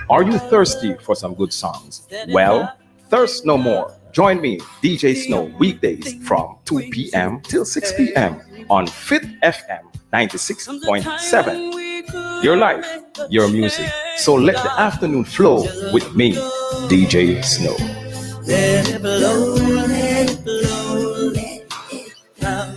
Are you thirsty for some good songs? Well, thirst no more. Join me, DJ Snow, weekdays from 2 p.m. till 6 p.m. on Fit FM 96.7. Your life, your music. So let the afternoon flow with me, DJ Snow. Let it blow, let it blow, let it blow.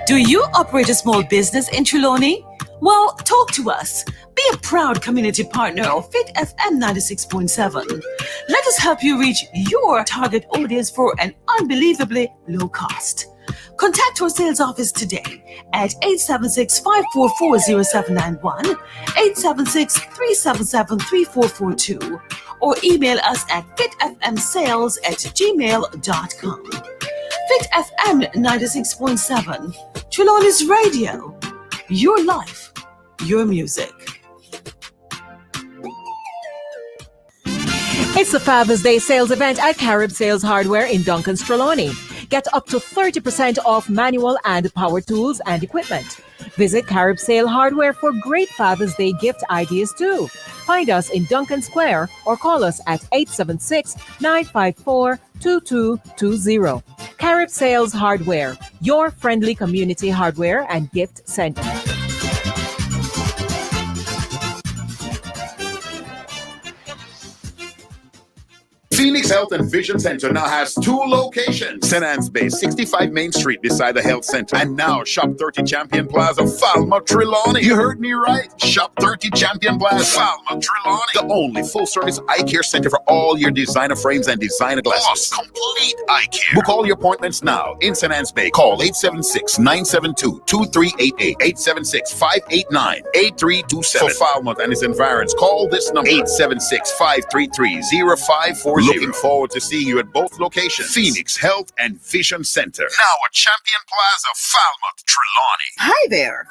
Do you operate a small business in Trelawney? Well, talk to us. Be a proud community partner of Fit FM 96.7. Let us help you reach your target audience for an unbelievably low cost. Contact our sales office today at 876-544-0791, 876-377-3442, or email us at fitfmsales@gmail.com. Fit FM 96.7, Trelawney's radio. Your life, your music. It's the Father's Day sales event at Carib Sales Hardware in Duncan's Trelawney. Get up to 30% off manual and power tools and equipment. Visit Carib Sale Hardware for great Father's Day gift ideas too. Find us in Duncan Square or call us at 876-954-2220. Carib Sales Hardware, your friendly community hardware and gift center. Phoenix Health and Vision Center now has 2 locations. St. Anne's Bay, 65 Main Street beside the Health Center. And now Shop 30 Champion Plaza, Falmouth, Trelawney. You heard me right. Shop 30 Champion Plaza, Falmouth, Trelawney. The only full-service eye care center for all your designer frames and designer glasses. Complete eye care. Book all your appointments now in St. Anne's Bay. Call 876-972-2388, 876-589-8327. For Falmouth and its environs, call this number, 876-533-0540. Looking forward to seeing you at both locations. Phoenix Health and Vision Center. Now at Champion Plaza, Falmouth, Trelawney. Hi there.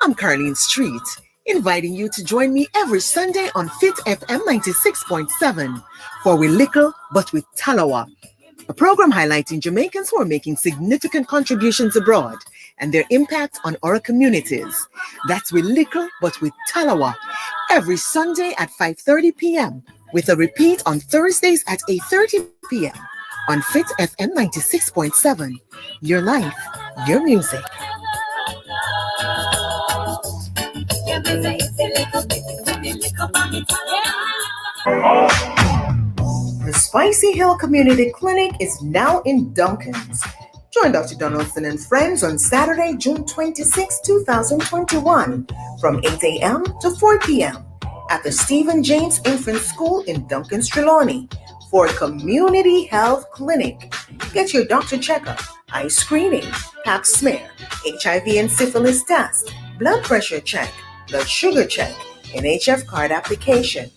I'm Carlene Street, inviting you to join me every Sunday on Fit FM 96.7 for We Lickle But With Talawa, a program highlighting Jamaicans who are making significant contributions abroad and their impact on our communities. That's We Lickle But With Talawa, every Sunday at 5:30 p.m. with a repeat on Thursdays at 8:30 p.m. on Fit FM 96.7. Your life, your music. The Spicy Hill Community Clinic is now in Duncan's. Join Dr. Donaldson and friends on Saturday, June 26, 2021 from 8 a.m. to 4 p.m. at the Stephen James Infant School in Duncan's, Trelawney for a community health clinic. Get your doctor checkup, eye screening, pap smear, HIV and syphilis test, blood pressure check, blood sugar check, NHF card application.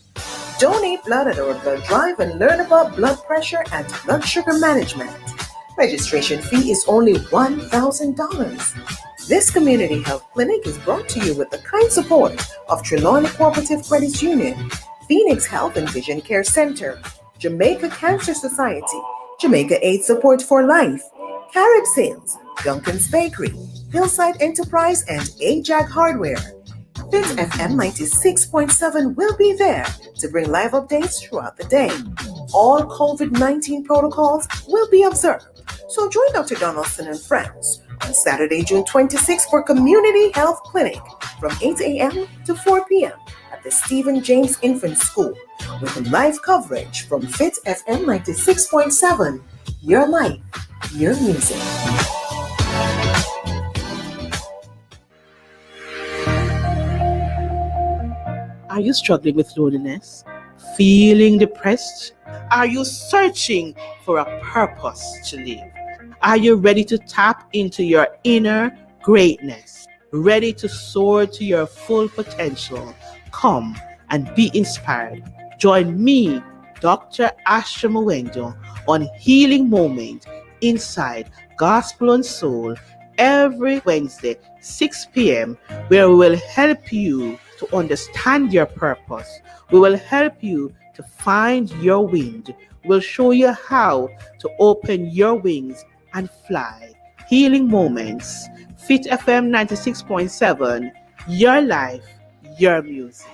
Donate blood at our blood drive and learn about blood pressure and blood sugar management. Registration fee is only $1,000. This community health clinic is brought to you with the kind support of Trelawney Cooperative Credit Union, Phoenix Health and Vision Care Center, Jamaica Cancer Society, Jamaica AIDS Support for Life, Carib Sales, Duncan's Bakery, Hillside Enterprise, and AJAG Hardware. Fit FM 96.7 will be there to bring live updates throughout the day. All COVID-19 protocols will be observed, so join Dr. Donaldson and friends on Saturday, June 26th for Community Health Clinic from 8 a.m. to 4 p.m. at the Stephen James Infant School with live coverage from Fit FM 96.7. Your life, your music. Are you struggling with loneliness? Feeling depressed? Are you searching for a purpose to live? Are you ready to tap into your inner greatness? Ready to soar to your full potential? Come and be inspired. Join me, Dr. Asha Mwendo, on Healing Moment inside Gospel and Soul every Wednesday, 6 p.m., where we will help you to understand your purpose. We will help you to find your wind. We'll show you how to open your wings and fly. Healing Moments, Fit FM 96.7, your life, your music.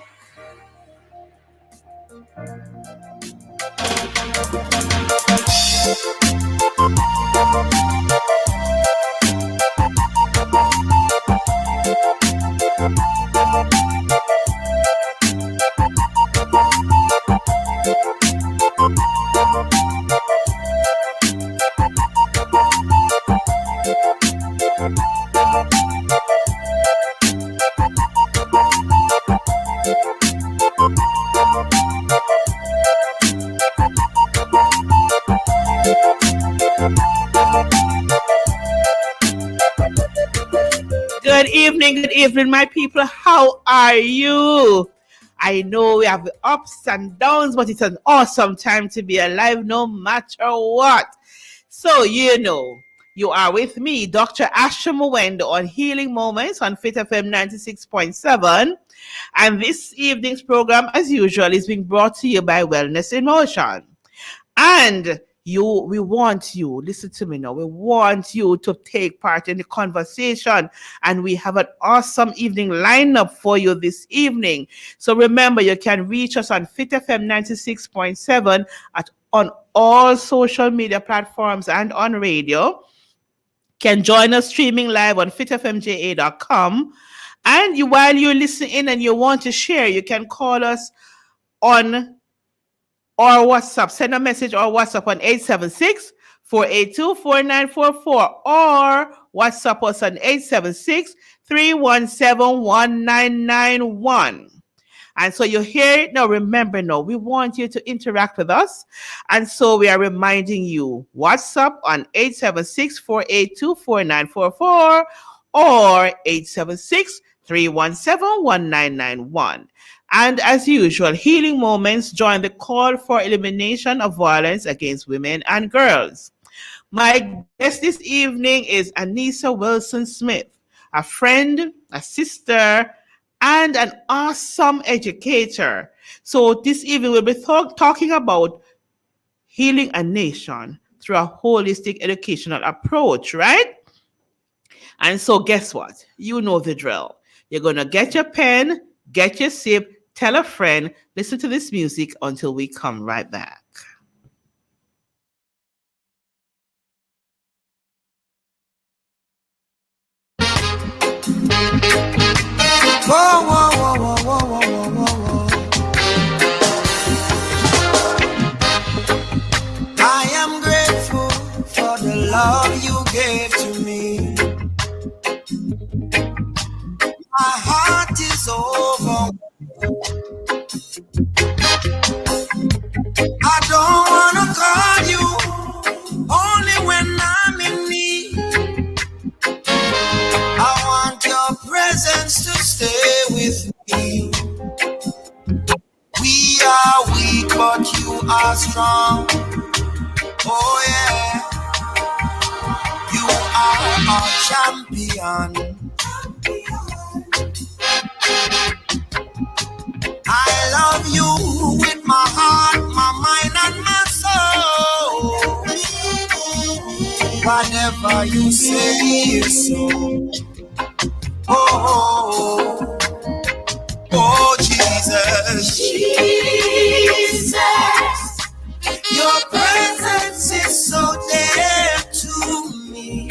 Good evening, my people. How are you? I know we have ups and downs, but it's an awesome time to be alive no matter what. So, you are with me, Dr. Asha Mwendo, on Healing Moments on Fit FM 96.7. And this evening's program, as usual, is being brought to you by Wellness in Motion. And we want you, listen to me now, we want you to take part in the conversation, and we have an awesome evening lineup for you this evening. So remember, you can reach us on Fit FM 96.7 on all social media platforms and on radio. Can join us streaming live on fitfmja.com. And while you're listening and you want to share, you can call us on or WhatsApp. Send a message or WhatsApp on 876-482-4944 or WhatsApp us on 876-317-1991. And so you hear it now. Remember now, we want you to interact with us. And so we are reminding you, WhatsApp on 876-482-4944 or 876-317-1991. And as usual, Healing Moments join the call for elimination of violence against women and girls. My guest this evening is Anissa Wilson-Smith, a friend, a sister, and an awesome educator. So this evening we'll be talking about healing a nation through a holistic educational approach, right? And so guess what? You know the drill. You're going to get your pen, get your sip, tell a friend, listen to this music until we come right back. Whoa, whoa, whoa, whoa, whoa, whoa, whoa, whoa. I am grateful for the love you gave to me. My heart is over. I don't wanna call you only when I'm in need. I want your presence to stay with me. We are weak, but you are strong. Oh yeah, you are our champion. I love you with my heart, my mind, and my soul. Whatever you say is so. Oh, oh, Jesus. Jesus, your presence is so dear to me.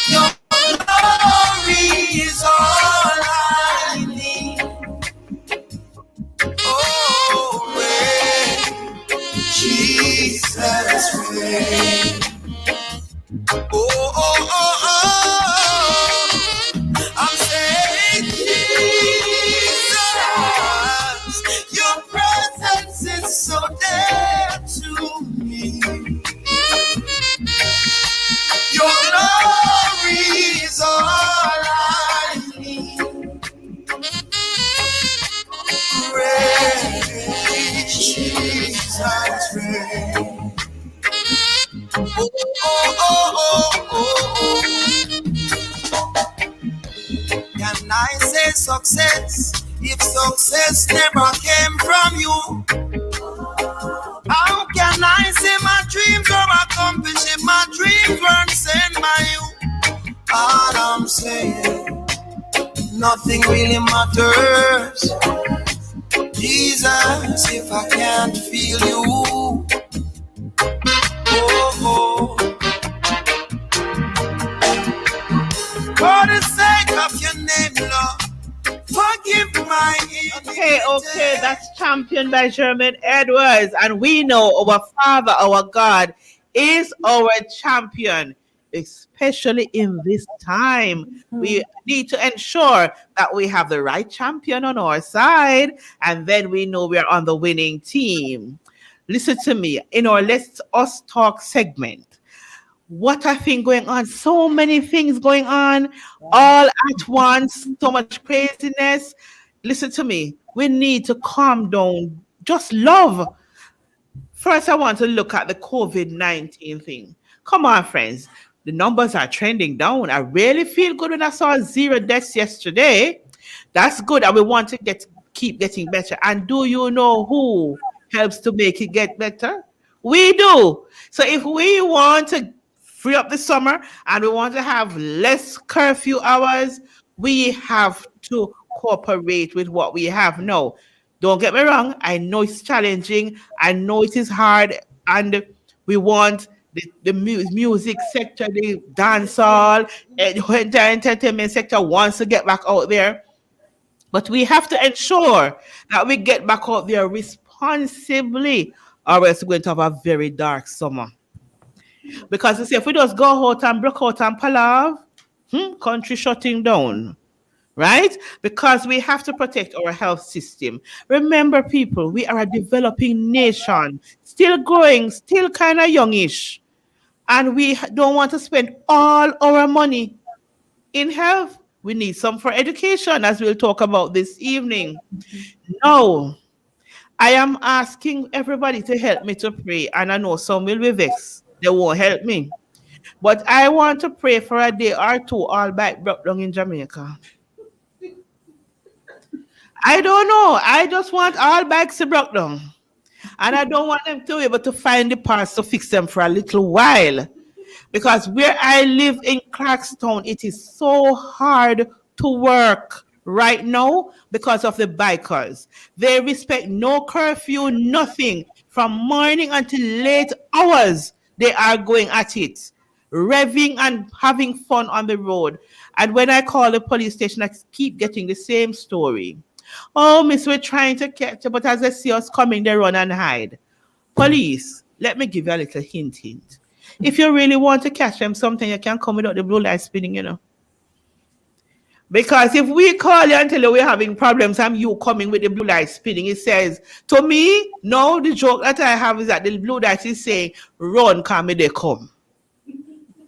Your glory is all I need. Oh, rain, Jesus, rain. Oh, oh, oh, oh, I'm saying, Jesus, your presence is so dear to me. Your glory is all I need. Rain, Jesus, rain. Oh, oh, oh, oh, oh. Can I say success if success never came from you? How can I say my dreams are accomplishing my All I'm saying, nothing really matters. Jesus, if I can't feel you, oh, for the sake of your name, Lord, forgive my Okay, that's Champion by Sherman Edwards. And we know our Father, our God, is our champion, especially in this time. We need to ensure that we have the right champion on our side, and then we know we're on the winning team. Listen to me, in our Let's Us Talk segment. What a thing going on. So many things going on all at once. So much craziness. Listen to me. We need to calm down. Just love. First, I want to look at the COVID-19 thing. Come on, friends. The numbers are trending down. I really feel good when I saw 0 deaths yesterday. That's good. And we want to keep getting better. And do you know who helps to make it get better? We do. So if we want to free up the summer and we want to have less curfew hours, we have to cooperate with what we have now. Don't get me wrong. I know it's challenging. I know it is hard. And we want the music sector, the dancehall, the entertainment sector wants to get back out there. But we have to ensure that we get back out there responsibly, or else we're going to have a very dark summer. Because you see, if we just go out and broke out and palav, country shutting down, right? Because we have to protect our health system. Remember, people, we are a developing nation, still growing, still kind of youngish, and we don't want to spend all our money in health. We need some for education, as we'll talk about this evening. Now, I am asking everybody to help me to pray, and I know some will be vexed. They won't help me. But I want to pray for a day or two all back broke down in Jamaica. I don't know. I just want all bikes to broke down. And I don't want them to be able to find the parts to fix them for a little while. Because where I live in Clarkstown, it is so hard to work right now because of the bikers. They respect no curfew, nothing. From morning until late hours, they are going at it, revving and having fun on the road. And when I call the police station, I keep getting the same story. Oh, miss, we're trying to catch you, but as they see us coming, they run and hide. Police, let me give you a little hint. If you really want to catch them, something you can come without the blue light spinning, Because if we call you and tell you we're having problems and you coming with the blue light spinning, it says, to me, no, the joke that I have is that the blue light is saying, run, come, they come.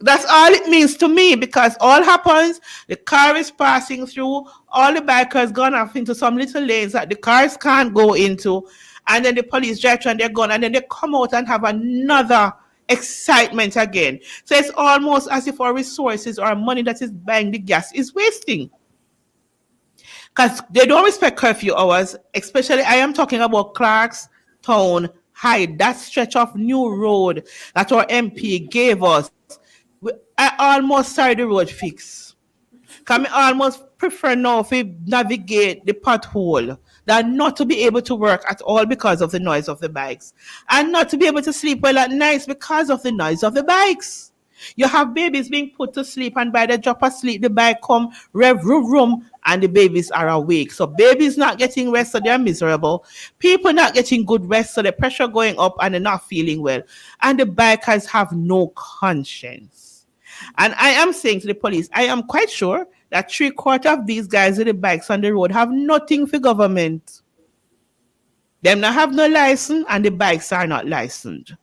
That's all it means to me, because all happens, the car is passing through, all the bikers gone off into some little lanes that the cars can't go into, and then the police drive and they're gone, and then they come out and have another excitement again. So it's almost as if our resources or our money that is buying the gas is wasting. Because they don't respect curfew hours, especially I am talking about Clarkstown High, that stretch of new road that our MP gave us. I almost saw the road fix. Can I almost prefer now if we navigate the pothole than not to be able to work at all because of the noise of the bikes, and not to be able to sleep well at night because of the noise of the bikes. You have babies being put to sleep, and by the drop of sleep, the bike come, rev, room, and the babies are awake. So babies not getting rest, so they're miserable. People not getting good rest, so the pressure going up and they're not feeling well. And the bikers have no conscience. And I am saying to the police, I am quite sure that 3/4 of these guys with the bikes on the road have nothing for government. Them not have no license, and the bikes are not licensed.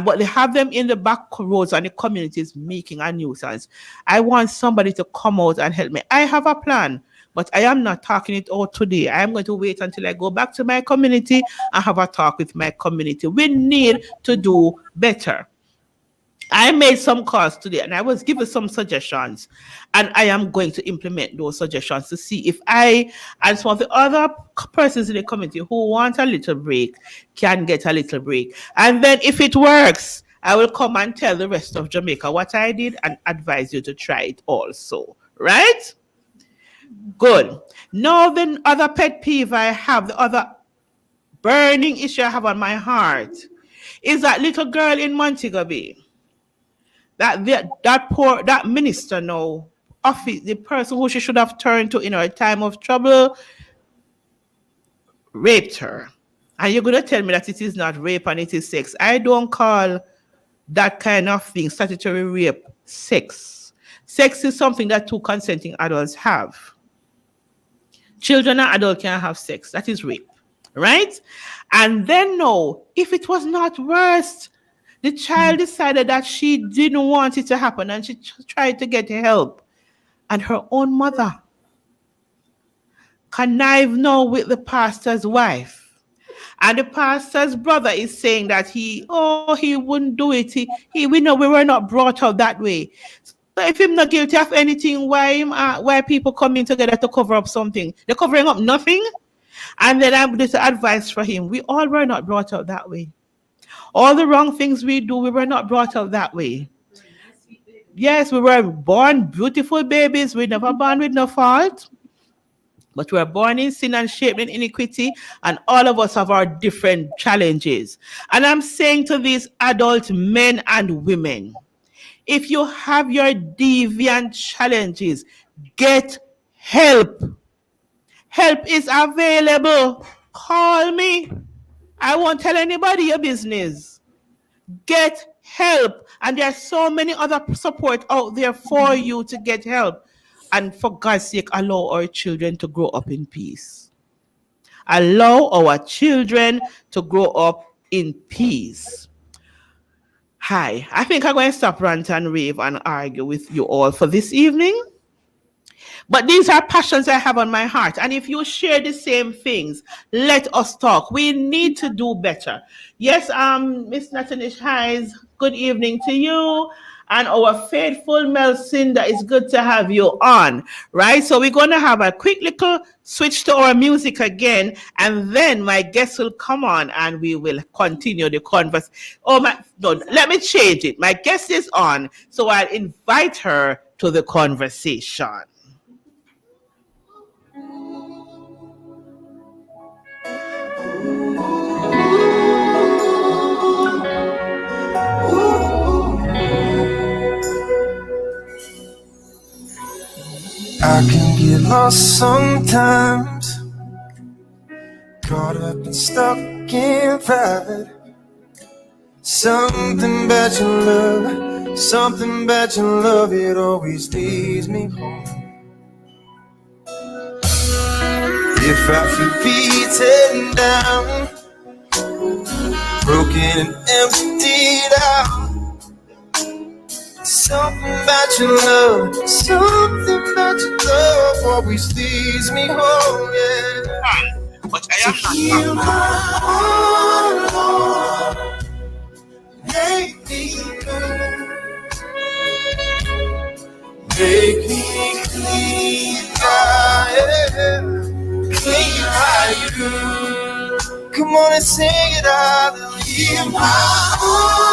But they have them in the back roads and the communities making a nuisance. I want somebody to come out and help me. I have a plan, but I am not talking it out today. I am going to wait until I go back to my community and have a talk with my community. We need to do better. I made some calls today and I was given some suggestions, and I am going to implement those suggestions to see if I and some of the other persons in the community who want a little break can get a little break. And then if it works I will come and tell the rest of Jamaica what I did and advise you to try it also. Right? Good. Now, the other pet peeve I have, the other burning issue I have on my heart is that little girl in Montego Bay. That minister now, office, the person who she should have turned to in her time of trouble, raped her. And you're gonna tell me that it is not rape and it is sex. I don't call that kind of thing, statutory rape, sex. Sex is something that two consenting adults have. Children and adults can have sex. That is rape, right? And then no, if it was not worse, the child decided that she didn't want it to happen and she tried to get help. And her own mother connive now with the pastor's wife. And the pastor's brother is saying that he wouldn't do it. We know we were not brought up that way. So if he's not guilty of anything, why people coming together to cover up something? They're covering up nothing. And then I'm this advice for him. We all were not brought up that way. All the wrong things we do, we were not brought up that way. Yes, we were born beautiful babies. We never born with no fault. But we are born in sin and shaped in iniquity, and all of us have our different challenges. And I'm saying to these adult men and women, if you have your deviant challenges, get help. Help is available. Call me. I won't tell anybody your business. Get help. And there are so many other support out there for you to get help. And for God's sake, allow our children to grow up in peace. Allow our children to grow up in peace. Hi, I think I'm going to stop rant and rave and argue with you all for this evening. But these are passions I have on my heart. And if you share the same things, let us talk. We need to do better. Yes, Miss Natalie Hayes, good evening to you. And our faithful Melcinda, it's good to have you on, right? So we're going to have a quick little switch to our music again. And then my guest will come on and we will continue the conversation. Let me change it. My guest is on, so I'll invite her to the conversation. I can get lost sometimes, caught up and stuck in pride. Something about your love, it always leads me home. If I feel beaten down, broken and emptied out, something about your love always leads me home, yeah. But I To heal my heart, make me clean, yeah. Clean like you. Come on and sing it out. Heal my heart,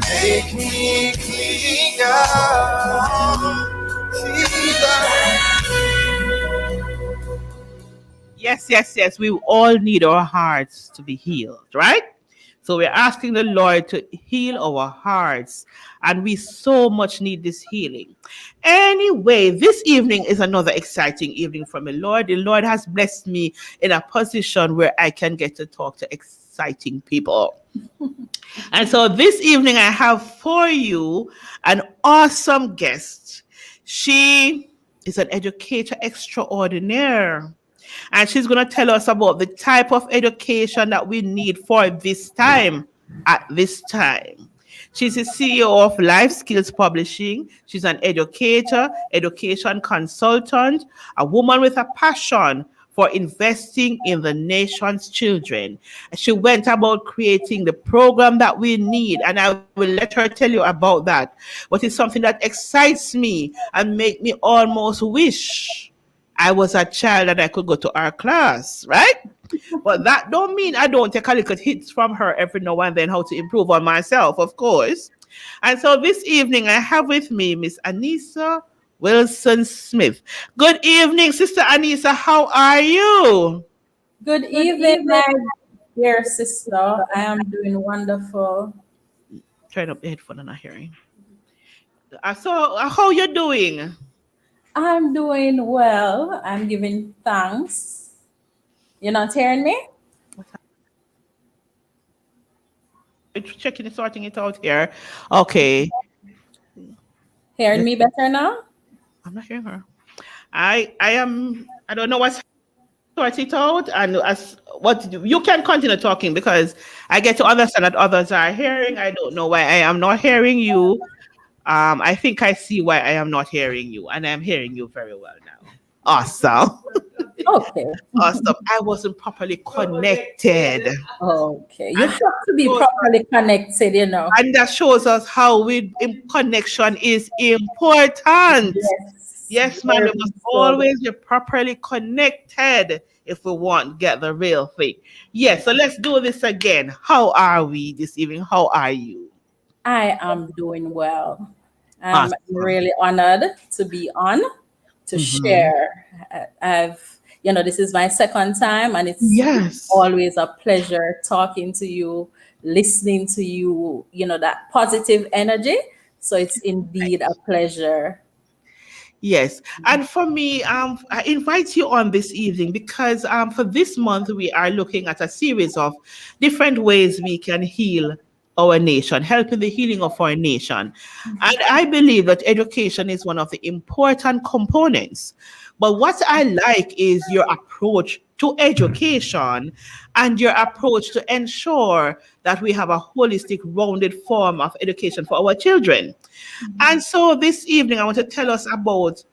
make me clean, God. Yes. We all need our hearts to be healed, right? So we're asking the Lord to heal our hearts, and we so much need this healing. Anyway, this evening is another exciting evening from the Lord. The Lord has blessed me in a position where I can get to talk to exciting people. And so this evening I have for you an awesome guest. She is an educator extraordinaire. And she's going to tell us about the type of education that we need for this time, at this time. She's the CEO of Life Skills Publishing. She's an educator, education consultant, a woman with a passion for investing in the nation's children. She went about creating the program that we need, and I will let her tell you about that. But it's something that excites me and make me almost wish I was a child and I could go to her class, right? But that don't mean I don't take a little hits from her every now and then how to improve on myself, of course. And so this evening I have with me Miss Anissa Wilson Smith. Good evening, Sister Anissa. How are you? Good evening, my dear sister. I am doing wonderful. Turn up the headphone and not hearing. So how you doing? I'm doing well. I'm giving thanks. You're not hearing me? It's checking it, sorting it out here. Okay. Hearing me better now? I'm not hearing her. I don't know what's sort it out and as what you can continue talking because I get to understand that others are hearing. I don't know why I am not hearing you. I think I see why I am not hearing you, and I'm hearing you very well now. Awesome. Okay. Awesome. I wasn't properly connected. Okay. You And have to be properly connected, you know. And that shows us how connection is important. Yes. Yes, man, we Very must so. always be properly connected if we want to get the real thing. Yes, so let's do this again. How are we this evening? How are you? I am doing well. I'm Awesome. really honored to be on to share. This is my second time, and it's Yes. always a pleasure talking to you, listening to you, that positive energy. So it's indeed a pleasure. Yes, and for me, I invite you on this evening because for this month we are looking at a series of different ways we can heal our nation, helping the healing of our nation. And I believe that education is one of the important components. But what I like is your approach to education and your approach to ensure that we have a holistic, rounded form of education for our children. And so this evening, I want to tell us about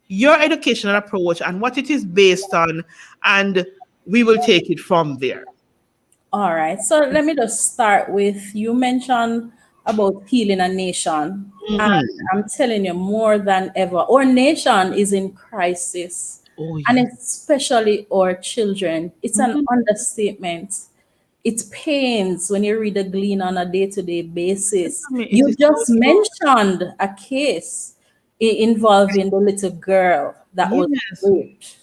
your educational approach and what it is based on, and we will take it from there. All right. So let me just start with you mentioned about healing a nation. And I'm telling you, more than ever, our nation is in crisis. Oh, And yeah. especially our children. It's an understatement. It pains when you read the Glean on a day-to-day basis. I mean, it You is so just true. mentioned a case involving the little girl that was Yes, raped.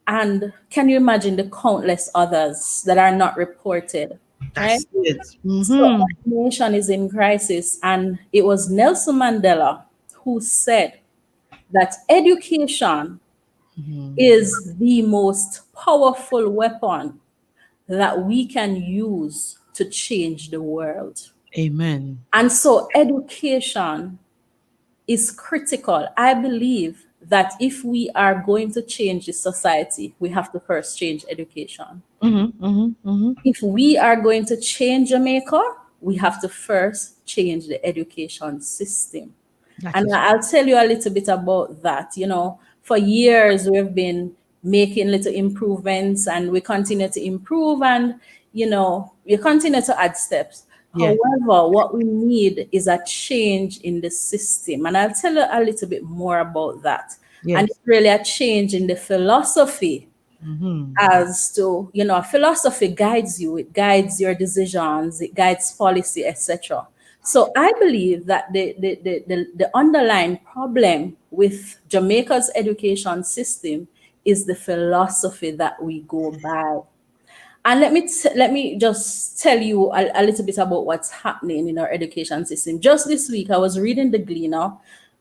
And can you imagine the countless others that are not reported, right? that's it. So our nation is in crisis. And it was Nelson Mandela who said that education is the most powerful weapon that we can use to change the world. Amen. And so education is critical. I believe that if we are going to change the society, we have to first change education. If we are going to change Jamaica, we have to first change the education system. That And is I'll tell you a little bit about that. For years we've been making little improvements and we continue to improve and, we continue to add steps. Yes. However, what we need is a change in the system. And I'll tell you a little bit more about that. Yes. And it's really a change in the philosophy as to, philosophy guides you, it guides your decisions, it guides policy, etc. So I believe that the underlying problem with Jamaica's education system is the philosophy that we go by. And let me just tell you a little bit about what's happening in our education system. Just this week, I was reading the Gleaner,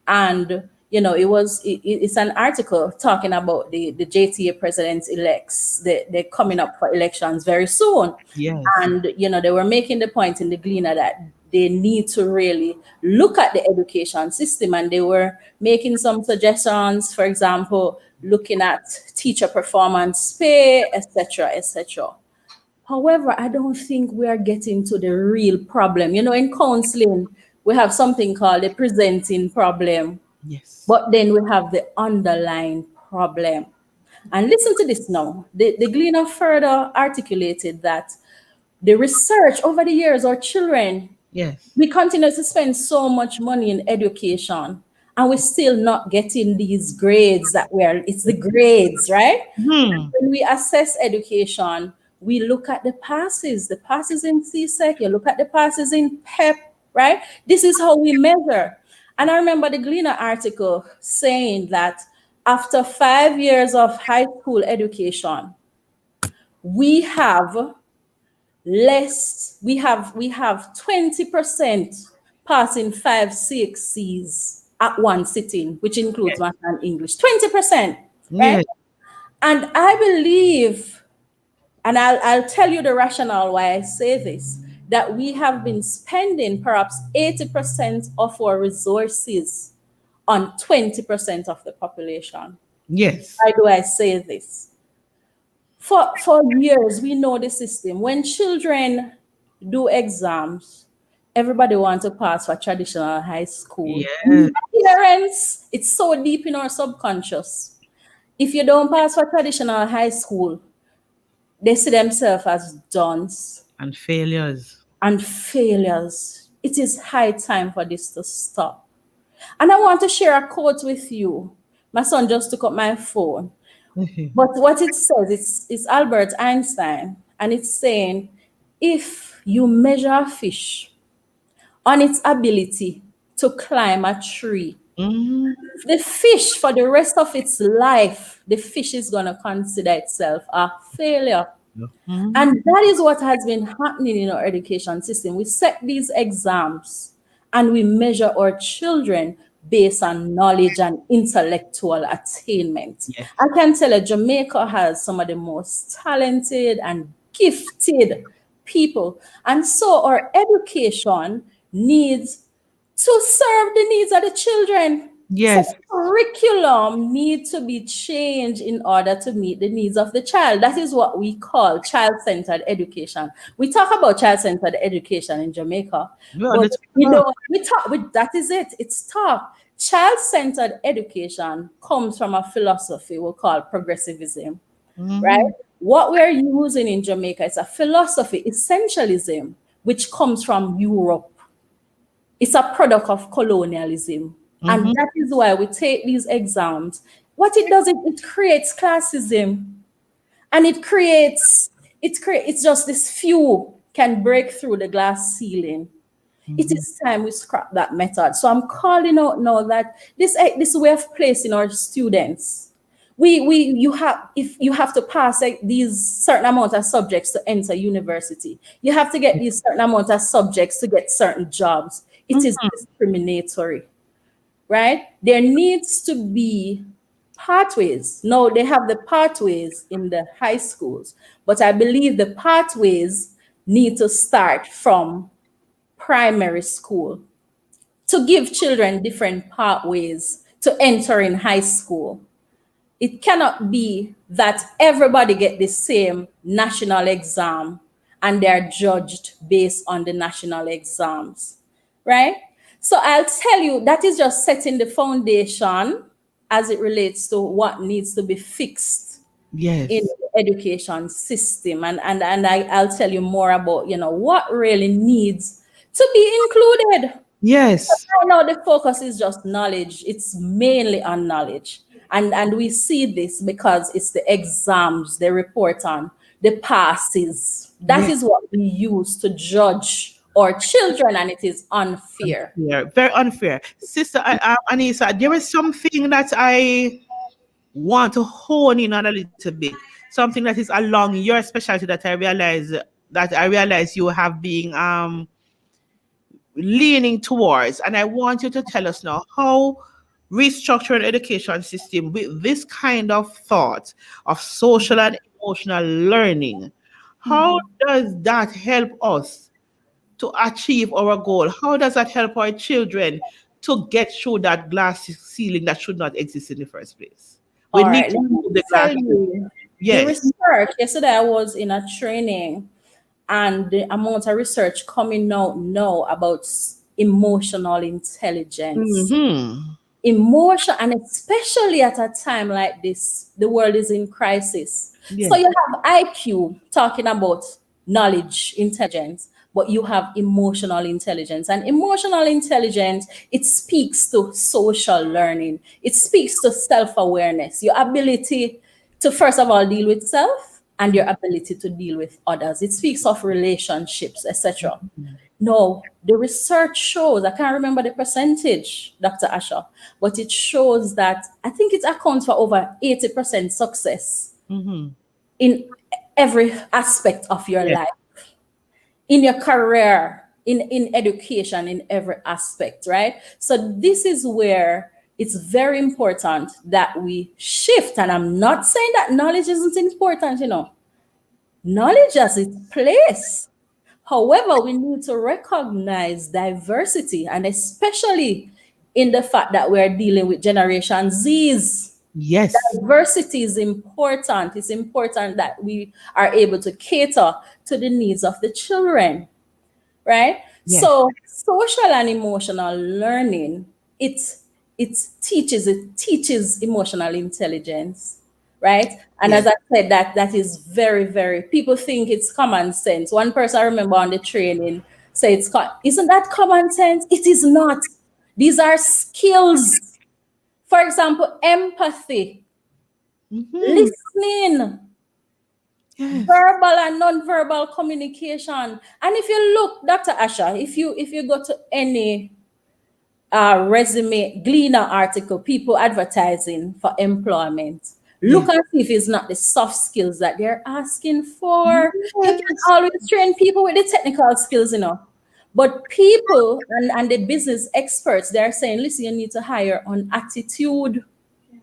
and it's an article talking about the JTA president elects. They're coming up for elections very soon. Yes. And they were making the point in the Gleaner that they need to really look at the education system, and they were making some suggestions, for example, looking at teacher performance pay, etc., etc. However, I don't think we are getting to the real problem. In counseling, we have something called the presenting problem, Yes. but then we have the underlying problem. And listen to this now. The Gleaner further articulated that the research over the years, our children, Yes. we continue to spend so much money in education. and we're still not getting these grades that it's the grades, right? When we assess education, we look at the passes in CSEC, you look at the passes in PEP, right? This is how we measure. And I remember the Gleaner article saying that after 5 years of high school education, we have 20% passing 5 6Cs at one sitting, which includes math and English. 20%, right? Yes. And I believe, and I'll tell you the rationale why I say this, that we have been spending perhaps 80% of our resources on 20% of the population. Yes. Why do I say this? For years, we know the system. When children do exams, everybody wants to pass for traditional high school. Yes. Parents, it's so deep in our subconscious. If you don't pass for traditional high school, they see themselves as duns And failures. and failures. It is high time for this to stop. And I want to share a quote with you. My son just took up my phone. But what it says, it's Albert Einstein, and it's saying, if you measure a fish on its ability to climb a tree, the fish, for the rest of its life, the fish is going to consider itself a failure. And that is what has been happening in our education system. We set these exams and we measure our children based on knowledge and intellectual attainment. Yes. I can tell you, Jamaica has some of the most talented and gifted people. And so our education needs to serve the needs of the children. Yes. So curriculum needs to be changed in order to meet the needs of the child. That is what we call child-centered education. We talk about child-centered education in Jamaica, but that is it. It's talk. Child-centered education comes from a philosophy we call progressivism, right? What we're using in Jamaica is a philosophy, essentialism, which comes from Europe. It's a product of colonialism. And that is why we take these exams. What it does, it creates classism. And it's just this few can break through the glass ceiling. It is time we scrap that method. So I'm calling out now that this way of placing our students, you have to pass these certain amount of subjects to enter university. You have to get these certain amount of subjects to get certain jobs. It is discriminatory. Right? There needs to be pathways. No, they have the pathways in the high schools, but I believe the pathways need to start from primary school to give children different pathways to enter in high school. It cannot be that everybody get the same national exam and they're judged based on the national exams, right? So I'll tell you, that is just setting the foundation as it relates to what needs to be fixed in the education system. And I'll tell you more about, what really needs to be included. Yes. Right now the focus is just knowledge. It's mainly on knowledge. And we see this because it's the exams they report on, the passes. That is what we use to judge our children, and it is unfair. Yeah, very unfair. Sister Anissa, there is something that I want to hone in on a little bit. Something that is along your specialty that I realize you have been leaning towards. And I want you to tell us now how restructuring education system with this kind of thought of social and emotional learning, how does that help us to achieve our goal? How does that help our children to get through that glass ceiling that should not exist in the first place? We need to move the glass ceiling. The research, yesterday I was in a training, and the amount of research coming out now about emotional intelligence. Emotion, and especially at a time like this, the world is in crisis. So you have IQ talking about knowledge, intelligence, but you have emotional intelligence. And emotional intelligence, it speaks to social learning. It speaks to self-awareness, your ability to first of all deal with self and your ability to deal with others. It speaks of relationships, etc. No, the research shows, I can't remember the percentage, Dr. Asha, but it shows that I think it accounts for over 80% success in every aspect of your Yes. life, in your career, in education, in every aspect, right? So this is where it's very important that we shift. And I'm not saying that knowledge isn't important, knowledge has its place. However, we need to recognize diversity, and especially in the fact that we're dealing with Generation Z's. Yes. Diversity is important. It's important that we are able to cater to the needs of the children, right? Yes. So social and emotional learning, it teaches emotional intelligence, right? And Yes. as I said, that is very, very, people think it's common sense. One person I remember on the training said isn't that common sense? It is not. These are skills. For example, empathy, listening, Yes. verbal and non-verbal communication. And if you look, Dr. Asha, if you go to any resume gleaner article, people advertising for employment, look and see if it's not the soft skills that they're asking for. You can always train people with the technical skills, but people and the business experts, they're saying, listen, you need to hire on attitude.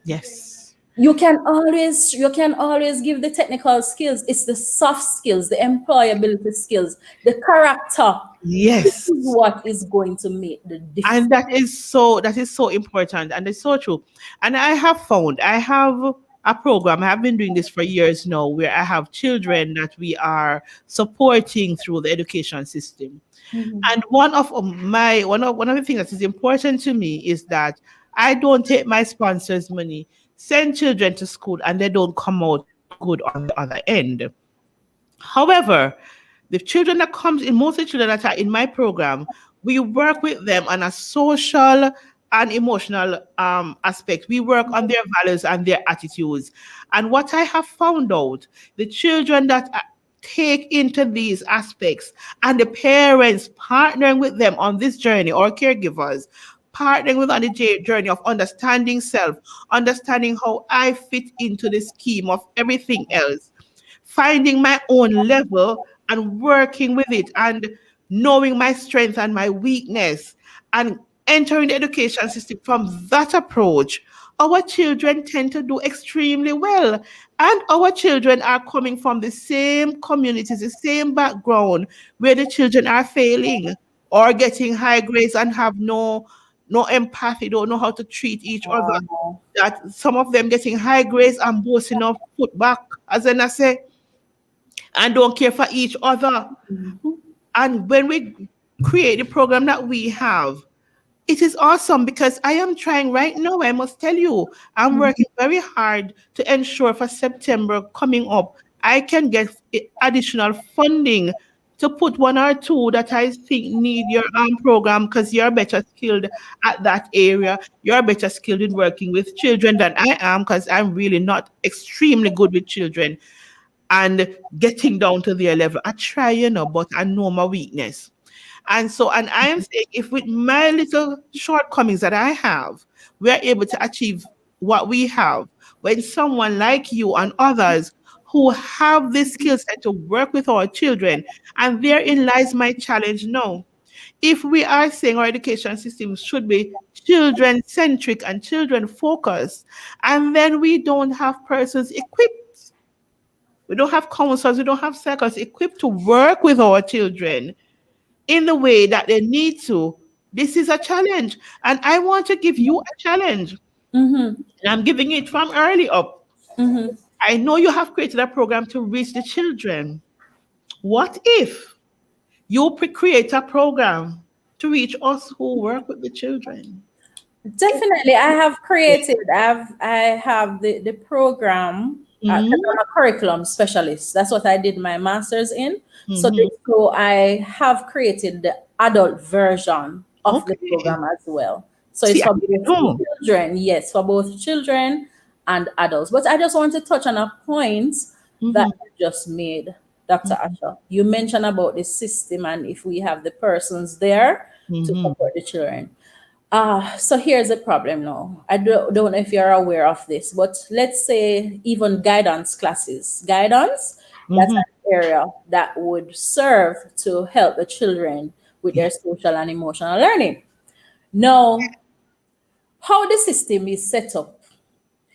Yes. You can always give the technical skills. It's the soft skills, the employability skills, the character. Yes. This is what is going to make the difference. And that is so important, and it's so true. And I have a program. I have been doing this for years now, where I have children that we are supporting through the education system. And one of the things that is important to me is that I don't take my sponsors' money, send children to school, and they don't come out good on the other end. However, the children that comes in, most of the children that are in my program, we work with them on a social and emotional aspect. We work on their values and their attitudes. And what I have found out, the children that take into these aspects and the parents partnering with them on this journey, or caregivers partnering with on the journey of understanding self, understanding how I fit into the scheme of everything else, finding my own level and working with it, and knowing my strength and my weakness, and entering the education system from that approach, our children tend to do extremely well. And our children are coming from the same communities, the same background, where the children are failing or getting high grades and have no empathy, don't know how to treat each other. That some of them getting high grades and boasting of foot back, as I say, and don't care for each other. And when we create the program that we have, it is awesome, because I am trying right now. I must tell you, I'm working very hard to ensure for September coming up, I can get additional funding to put one or two that I think need your program, because you're better skilled at that area. You're better skilled in working with children than I am, because I'm really not extremely good with children and getting down to their level. I try, but I know my weakness. And I am saying, if with my little shortcomings that I have, we are able to achieve what we have, when someone like you and others who have this skill set to work with our children, and therein lies my challenge now. If we are saying our education system should be children centric and children focused, and then we don't have persons equipped, we don't have counselors, we don't have psychologists equipped to work with our children in the way that they need to, this is a challenge. And I want to give you a challenge. And I'm giving it from early up. I know you have created a program to reach the children. What if you create a program to reach us who work with the children? Definitely, I have created. I have the program 'cause I'm a curriculum specialist. That's what I did my master's in. So, Mhm. so I have created the adult version of the Okay. program as well. So it's See, I for didn't both know. children, yes, for both children and adults. But I just want to touch on a point that Mhm. you just made, Dr. Asha. You mentioned about the system and if we have the persons there to Mhm. support the children. So here's the problem now. I don't know if you're aware of this, but let's say even guidance classes. Guidance, that's Mhm. an area that would serve to help the children with Yeah. their social and emotional learning. Now, how the system is set up,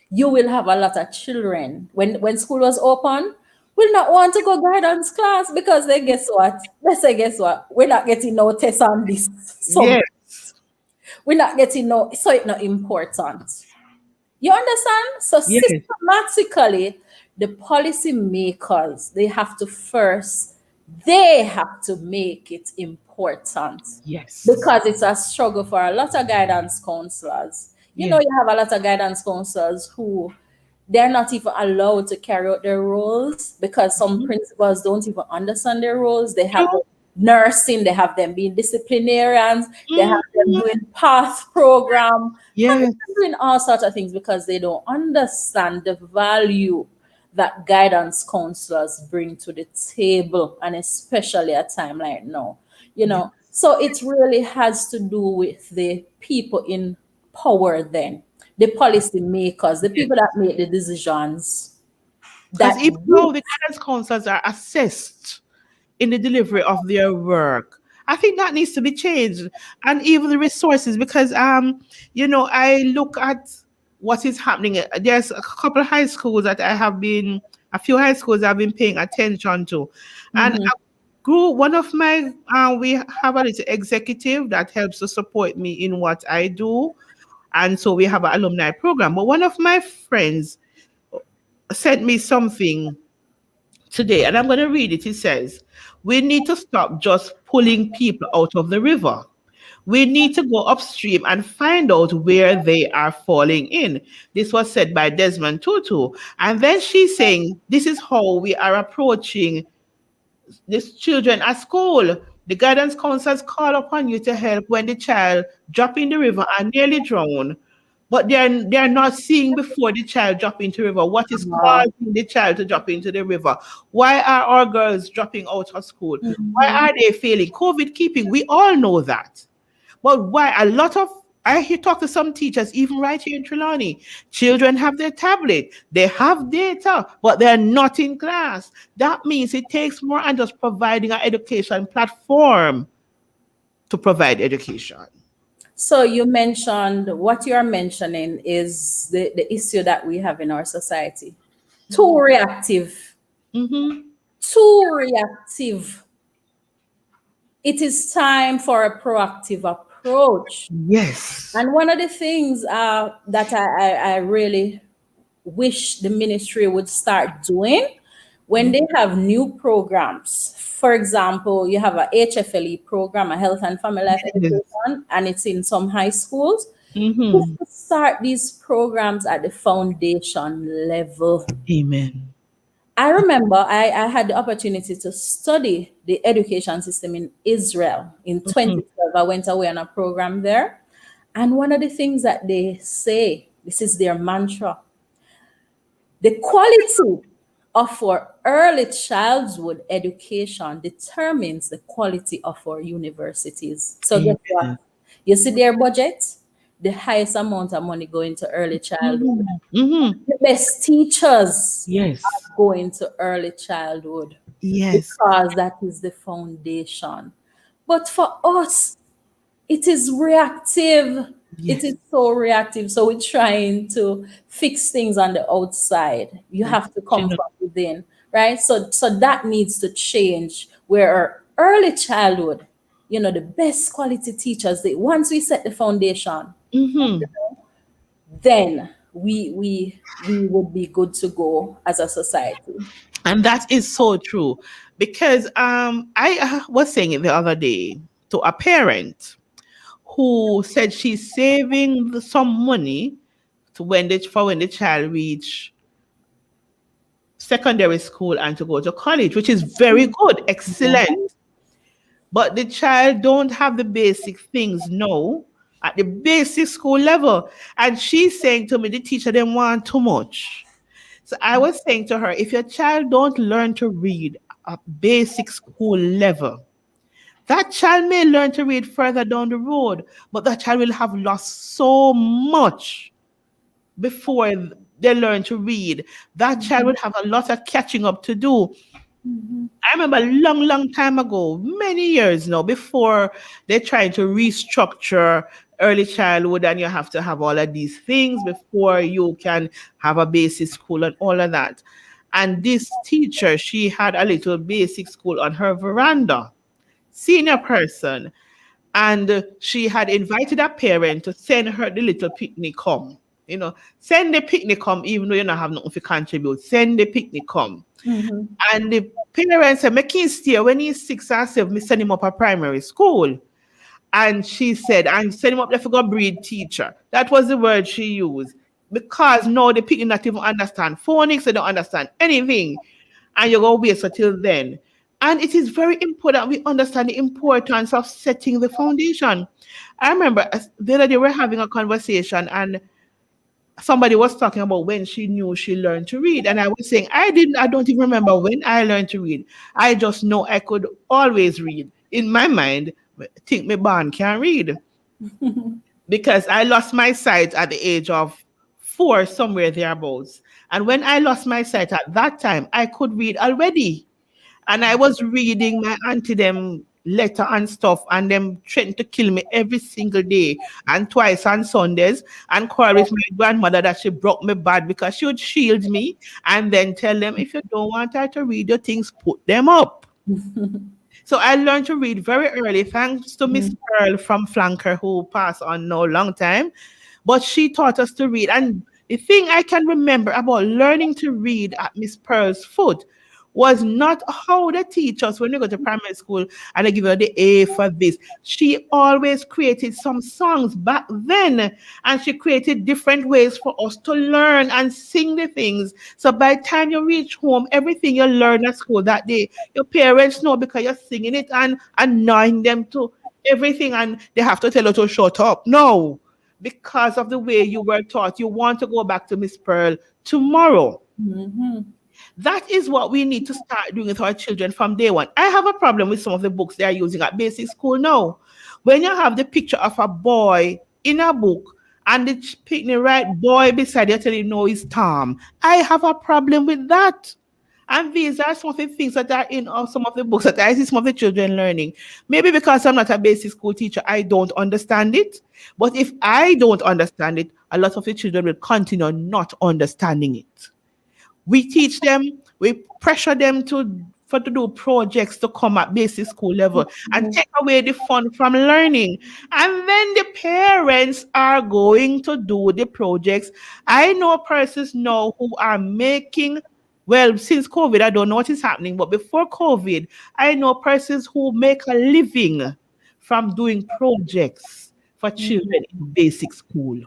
you will have a lot of children when school was open will not want to go guidance class because they guess what? Let's say guess what? We're not getting no test on this subject. Yes. We're not getting no, so it's not important. You understand? So Yes. systematically, the policy makers they have to make it important Yes. because it's a struggle for a lot of guidance counselors. You know, Yes. you have a lot of guidance counselors who they're not even allowed to carry out their roles because some Mhm. principals don't even understand their roles. They have True. them nursing, they have them being disciplinarians, they have them Mhm. doing path program, and Yes. doing all sorts of things because they don't understand the value that guidance counselors bring to the table, and especially at a time like now. You Yes. know, so it really has to do with the people in power then, the policy makers, the people that make the decisions Because that even though you the guidance counselors are assessed in the delivery of their work, I think that needs to be changed. And even the resources, because I look at what is happening. There's a couple of high schools that a few high schools I've been paying attention to. And Mhm. one of my we have a little executive that helps to support me in what I do. And so we have an alumni program. But one of my friends sent me something today, and I'm going to read it. It says, we need to stop just pulling people out of the river. We need to go upstream and find out where they are falling in. This was said by Desmond Tutu. And then she's saying, this is how we are approaching these children at school. The guidance counselors call upon you to help when the child drop in the river and nearly drown. But they're not seeing before the child drop into the river what is Uh, causing the child to drop into the river. Why are our girls dropping out of school? Why mhm. are they failing? COVID keeping, we all know that. But why I hear talk to some teachers, even right here in Trelawney. Children have their tablet, they have data, but they're not in class. That means it takes more than just providing an education platform to provide education. So you mentioned what you are mentioning is the issue that we have in our society. Too reactive, Mm-hmm. too reactive. It is time for a proactive approach. Yes. And one of the things that I really wish the ministry would start doing when they have new programs. For example, you have a HFLE program, a health and family life Yes. education, and it's in some high schools. Just Mm-hmm. to start these programs at the foundation level. Amen. I remember I had the opportunity to study the education system in Israel in Mhm. 2012. I went away on a program there. And one of the things that they say, this is their mantra, the quality of our early childhood education determines the quality of our universities. So guess what? Amen. You see their budget, the highest amount of money going to early childhood. Mhm. Mhm. The best teachers Yes. go into early childhood Yes. because that is the foundation. But for us, it is reactive. It Yes. is so reactive. So we're trying to fix things on the outside. You have to come from within, right? So that needs to change. Where our early childhood, the best quality teachers, once we set the foundation, Mhm. then we would be good to go as a society. And that is so true because I was saying it the other day to a parent who said she's saving some money to when the child reach secondary school and to go to college, which is very good, excellent. But the child don't have the basic things no at the basic school level. And she's saying to me, the teacher didn't want too much. So I was saying to her, if your child don't learn to read at basic school level, that child may learn to read further down the road, but that child will have lost so much before they learn to read. That child would have a lot of catching up to do. I remember a long, long time ago, many years now, before they're trying to restructure early childhood, and you have to have all of these things before you can have a basic school and all of that. And this teacher, she had a little basic school on her veranda, senior person, and she had invited a parent to send her the little picnic come. You know, send the picnic come, even though you don't have nothing to contribute. Send the picnic come. And the parents said, make him stay when he's 6 or 7, me send him up a primary school. And she said, and send him up there for go breed teacher. That was the word she used. Because no, the people not even understand phonics, they don't understand anything. And you're going to wait until then. And it is very important we understand the importance of setting the foundation. I remember the other day we were having a conversation, and somebody was talking about when she knew she learned to read. And I was saying, I don't even remember when I learned to read. I just know I could always read. In my mind, I think my barn can read. Because I lost my sight at the age of 4, somewhere thereabouts. And when I lost my sight at that time, I could read already. And I was reading my auntie them letter and stuff, and them threatened to kill me every single day and twice on Sundays, and quarrel with my grandmother that she broke me bad because she would shield me and then tell them, if you don't want her to read your things, put them up. So I learned to read very early, thanks to Miss Pearl from Flanker, who passed on no long time. But she taught us to read. And the thing I can remember about learning to read at Miss Pearl's foot was not how they teach us when we go to primary school and they give you the A for this. She always created some songs back then, and she created different ways for us to learn and sing the things. So by the time you reach home, everything you learn at school that day, your parents know because you're singing it and annoying them to everything, and they have to tell you to shut up. No, because of the way you were taught, you want to go back to Miss Pearl tomorrow. That is what we need to start doing with our children from day one. I have a problem with some of the books they are using at basic school now. When you have the picture of a boy in a book and the right boy beside you, tell you no, it's Tom. I have a problem with that. And these are some of the things that are in some of the books that I see some of the children learning. Maybe because I'm not a basic school teacher, I don't understand it. But if I don't understand it, a lot of the children will continue not understanding it. We teach them, we pressure them to do projects to come at basic school level and take away the fun from learning. And then the parents are going to do the projects. I know persons now who are making, well, since COVID, I don't know what is happening, but before COVID, I know persons who make a living from doing projects for children in basic school.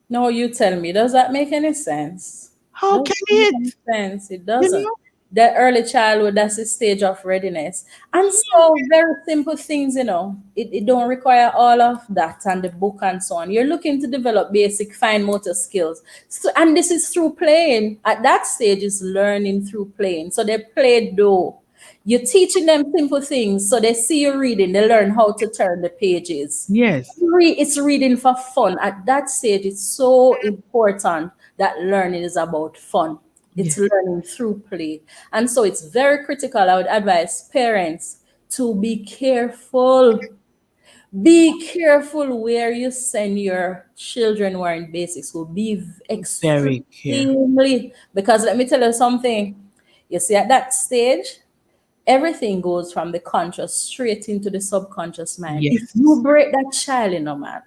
No, you tell me, does that make any sense? How Doesn't can make it? any sense. It You doesn't. know? The early childhood, that's the stage of readiness. And so very simple things, it don't require all of that and the book and so on. You're looking to develop basic fine motor skills. So, and this is through playing. At that stage is learning through playing. So they play though. You're teaching them simple things. So they see you reading, they learn how to turn the pages. Yes. It's reading for fun. At that stage, it's so important that learning is about fun. It's learning through play. And so it's very critical. I would advise parents to be careful. Be careful where you send your children who are in basic school. Be Very careful. extremely, because let me tell you something. You see, at that stage, everything goes from the conscious straight into the subconscious mind. Yes. If you break that child, man,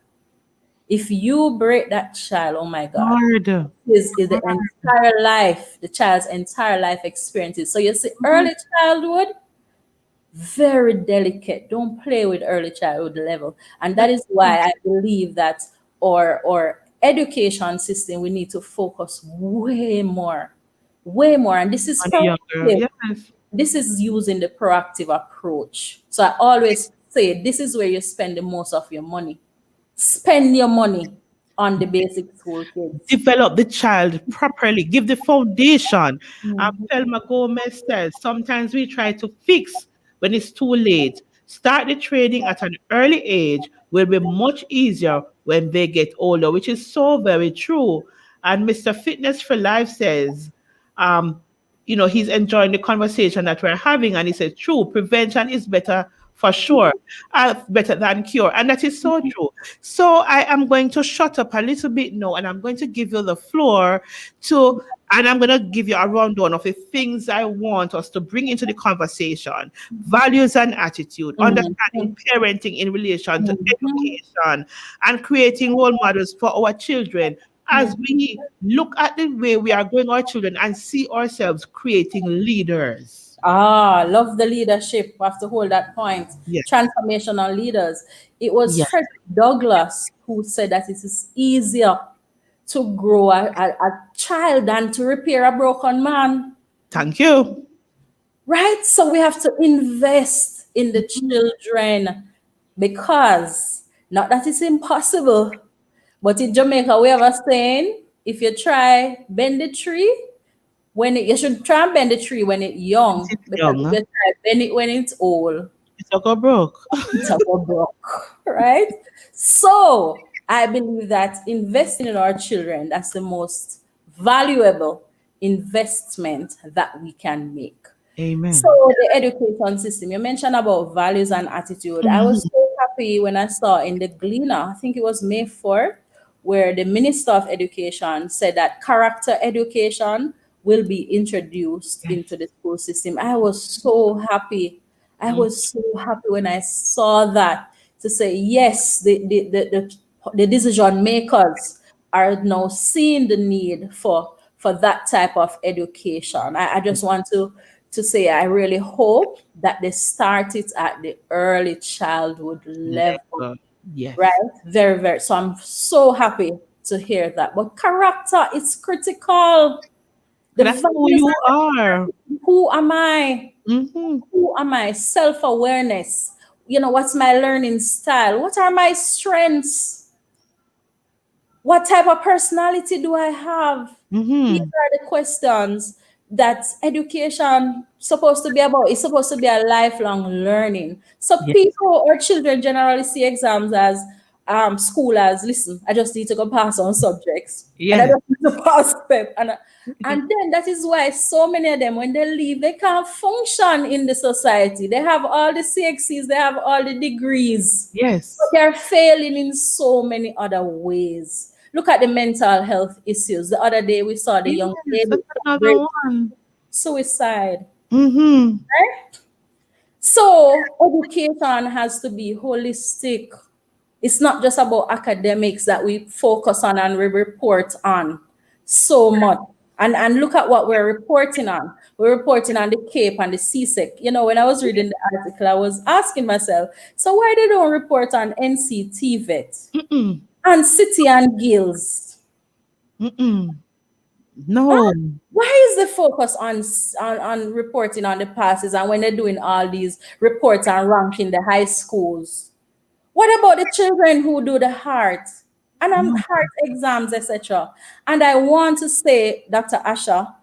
if you break that child, oh my God, Hard. is the entire life, the child's entire life experiences. So you see, early childhood, very delicate. Don't play with early childhood level. And that is why I believe that our education system, we need to focus way more way more. And this is And the younger, proactive. yes. This is using the proactive approach. So I always say this is where you spend the most of your money. Spend your money on the basic school kids. Develop the child properly, give the foundation. Thelma Gomez says sometimes we try to fix when it's too late. Start the training at an early age will be much easier when they get older, which is so very true. And Mr. Fitness for Life says, um, he's enjoying the conversation that we're having, and he said, "True, prevention is better for sure, better than cure," and that is so true. So I am going to shut up a little bit now, and I'm going to give you the floor to, and I'm going to give you a rundown of the things I want us to bring into the conversation: values and attitude, understanding parenting in relation to education, and creating role models for our children as we look at the way we are growing our children and see ourselves creating leaders. Love the leadership. We have to hold that point. Yes. Transformational leaders. It was Yes. Frederick Douglass who said that it is easier to grow a child than to repair a broken man. Thank you. Right? So we have to invest in the children, because not that it's impossible, but in Jamaica we have a saying: if you try bend the tree you should try and bend the tree when it's young, It's because young, if huh? you try bend it when it's old, It's a go broke. it's a go broke, right? So I believe that investing in our children, that's the most valuable investment that we can make. Amen. So the education system, you mentioned about values and attitude. I was so happy when I saw in the Gleaner, I think it was May 4th, where the Minister of Education said that character education will be introduced into the school system. I was so happy. I was so happy when I saw that, to say, yes, the decision makers are now seeing the need for that type of education. I just want to say I really hope that they start it at the early childhood level. Yes. Right? Very, very. So I'm so happy to hear that. But character is critical. That's who you are. Who am I? Mm-hmm. Who am I? Self-awareness. What's my learning style? What are my strengths? What type of personality do I have? These are the questions that education supposed to be about. It's supposed to be a lifelong learning. So Yes. people or children generally see exams as school as, listen, I just need to go pass on subjects. And I Yes. just need to pass PEP. And then that is why so many of them, when they leave, they can't function in the society. They have all the CXCs, they have all the degrees. Yes. But they're failing in so many other ways. Look at the mental health issues. The other day we saw the young lady That's another one. suicide. Mm-hmm. Right? So education has to be holistic. It's not just about academics that we focus on and we report on so much. And look at what we're reporting on. We're reporting on the CAPE and the CSEC. When I was reading the article, I was asking myself, so why they don't report on NCTVET and City and Guilds? No. Why is the focus on reporting on the passes, and when they're doing all these reports and ranking the high schools? What about the children who do the heart and heart exams, etc.? And I want to say, Dr. Asha,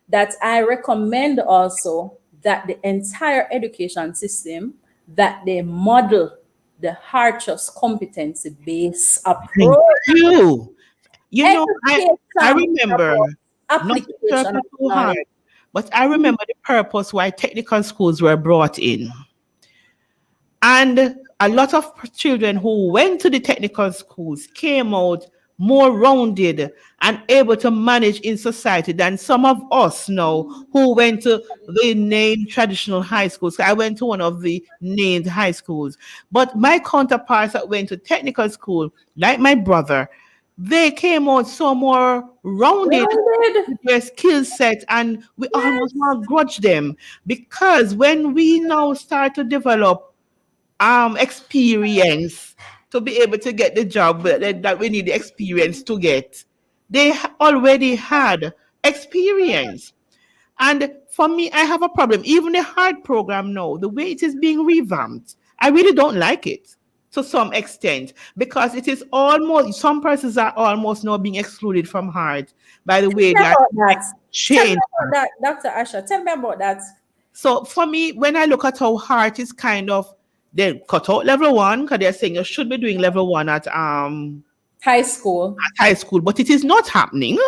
that I recommend also that the entire education system, that they model the heart trust competency-based approach. I remember, not to application interpret of too hard, knowledge. but I remember the purpose why technical schools were brought in. And a lot of children who went to the technical schools came out more rounded and able to manage in society than some of us now who went to the named traditional high schools. I went to one of the named high schools. But my counterparts that went to technical school, like my brother, they came out so more rounded with their skill set, and we almost want to grudge them, because when we now start to develop experience to be able to get the job that we need the experience to get, they already had experience. And for me, I have a problem. Even the hard program now, the way it is being revamped, I really don't like it to some extent because it is almost, some persons are almost now being excluded from hard by the way Tell they me are about that. Tell me changed. about that, Dr. Asha. Tell me about that. So for me, when I look at how hard is kind of, they cut out level one because they're saying you should be doing level one High school. at high school, but it is not happening.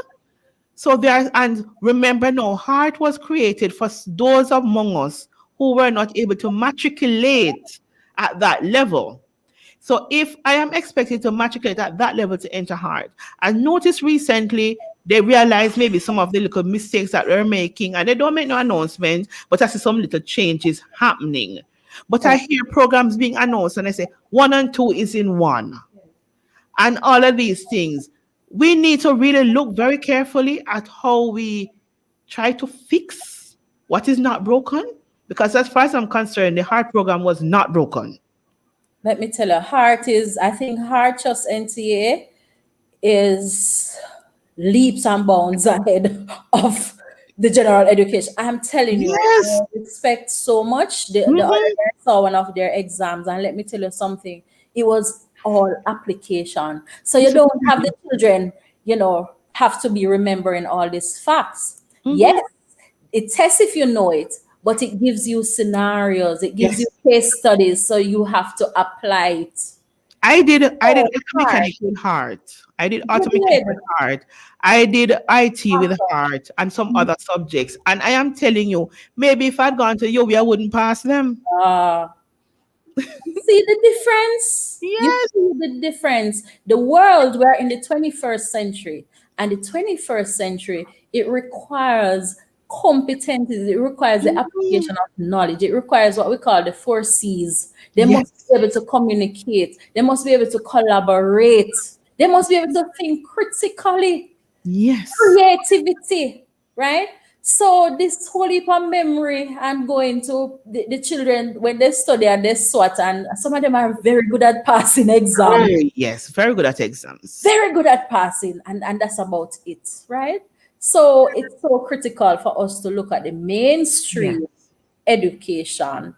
So there, and remember now, heart was created for those among us who were not able to matriculate at that level. So if I am expected to matriculate at that level to enter heart, I noticed recently they realized maybe some of the little mistakes that they're making, and they don't make no announcement, but I see some little changes happening. But I hear programs being announced, and I say 1 and 2 is in one, and all of these things. We need to really look very carefully at how we try to fix what is not broken. Because as far as I'm concerned, the heart program was not broken. Let me tell you, I think Heart Trust NTA is leaps and bounds ahead of the general education. I'm telling you, Yes. I respect so much. The other day I saw one of their exams, and let me tell you something. It was all application. So you don't have the children, have to be remembering all these facts. Yes, it tests if you know it, but it gives you scenarios, it gives you case studies, so you have to apply it. I did auto Heart. mechanic with heart. I did auto You mechanic did. with heart. I did IT with heart and some other subjects. And I am telling you, maybe if I'd gone to UWI, I wouldn't pass them. See the difference? You Yes. see the difference. The world, we're in the 21st century, and the 21st century, it requires competencies, it requires the application of knowledge, it requires what we call the 4 C's. They must be able to communicate, they must be able to collaborate, they must be able to think critically. Yes. Creativity, right? So this whole heap of memory and going to the children when they study and they sweat, and some of them are very good at passing exams, Yes, very good at exams. very good at passing, and that's about it, right? So it's so critical for us to look at the mainstream education.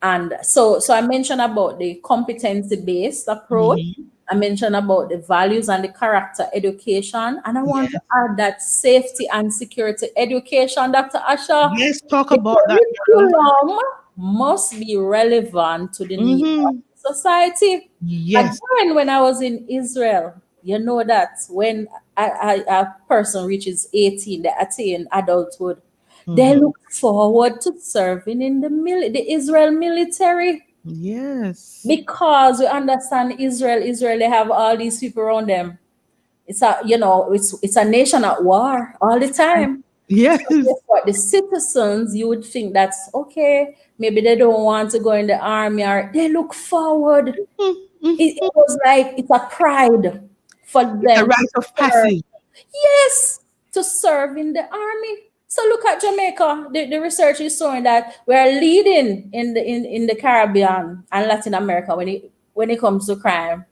And so I mentioned about the competency-based approach. I mentioned about the values and the character education. And I want to add that safety and security education, Dr. Asha. Yes, talk The about that. curriculum must be relevant to the needs of society. Yes. Again, when I was in Israel, you know that when a person reaches 18, they attain adulthood, they look forward to serving in the Israel military. Yes. Because we understand Israel, they have all these people around them. It's a nation at war all the time. Yes. So guess what? The citizens, you would think that's okay. Maybe they don't want to go in the army, or they look forward. It was like it's a pride for them. The right of passage. Yes, to serve in the army. So look at Jamaica. The research is showing that we are leading in the Caribbean and Latin America when it comes to crime.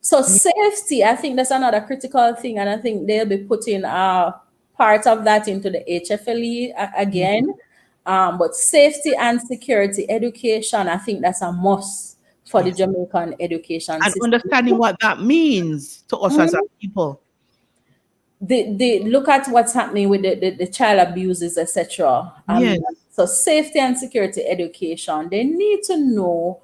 So safety, I think that's another critical thing, and I think they'll be putting part of that into the HFLE again. But safety and security education, I think that's a must for the Jamaican education And system. understanding what that means to us as a people. The look at what's happening with the child abuses, etc. Yes. So safety and security education, they need to know,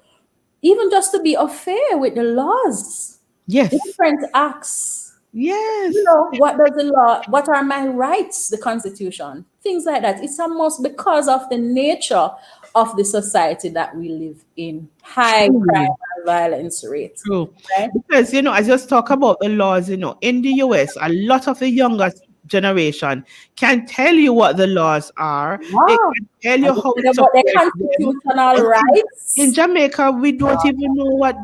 even just to be fair with the laws, Yes. different acts. Yes. What does the law, what are my rights, the constitution, things like that. It's a must because of the nature of the society that we live in, high crime and violence rate. True. Right? Because, I just talk about the laws, in the US, a lot of the younger generation can tell you what the laws are. Wow. They can tell you how it's about the constitutional rights. In Jamaica, we don't even know what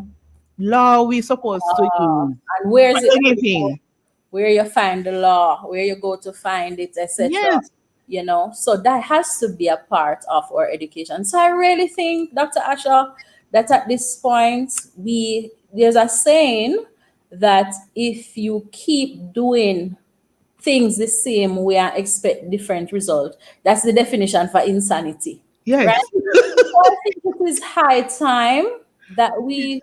law we're supposed to use. And where's it? Anything. Where you find the law, where you go to find it, etc. Yes. So that has to be a part of our education. So I really think, Dr. Asha, that at this point, there's a saying that if you keep doing things the same way and expect different result. That's the definition for insanity, right? Yes. So I think it is high time that we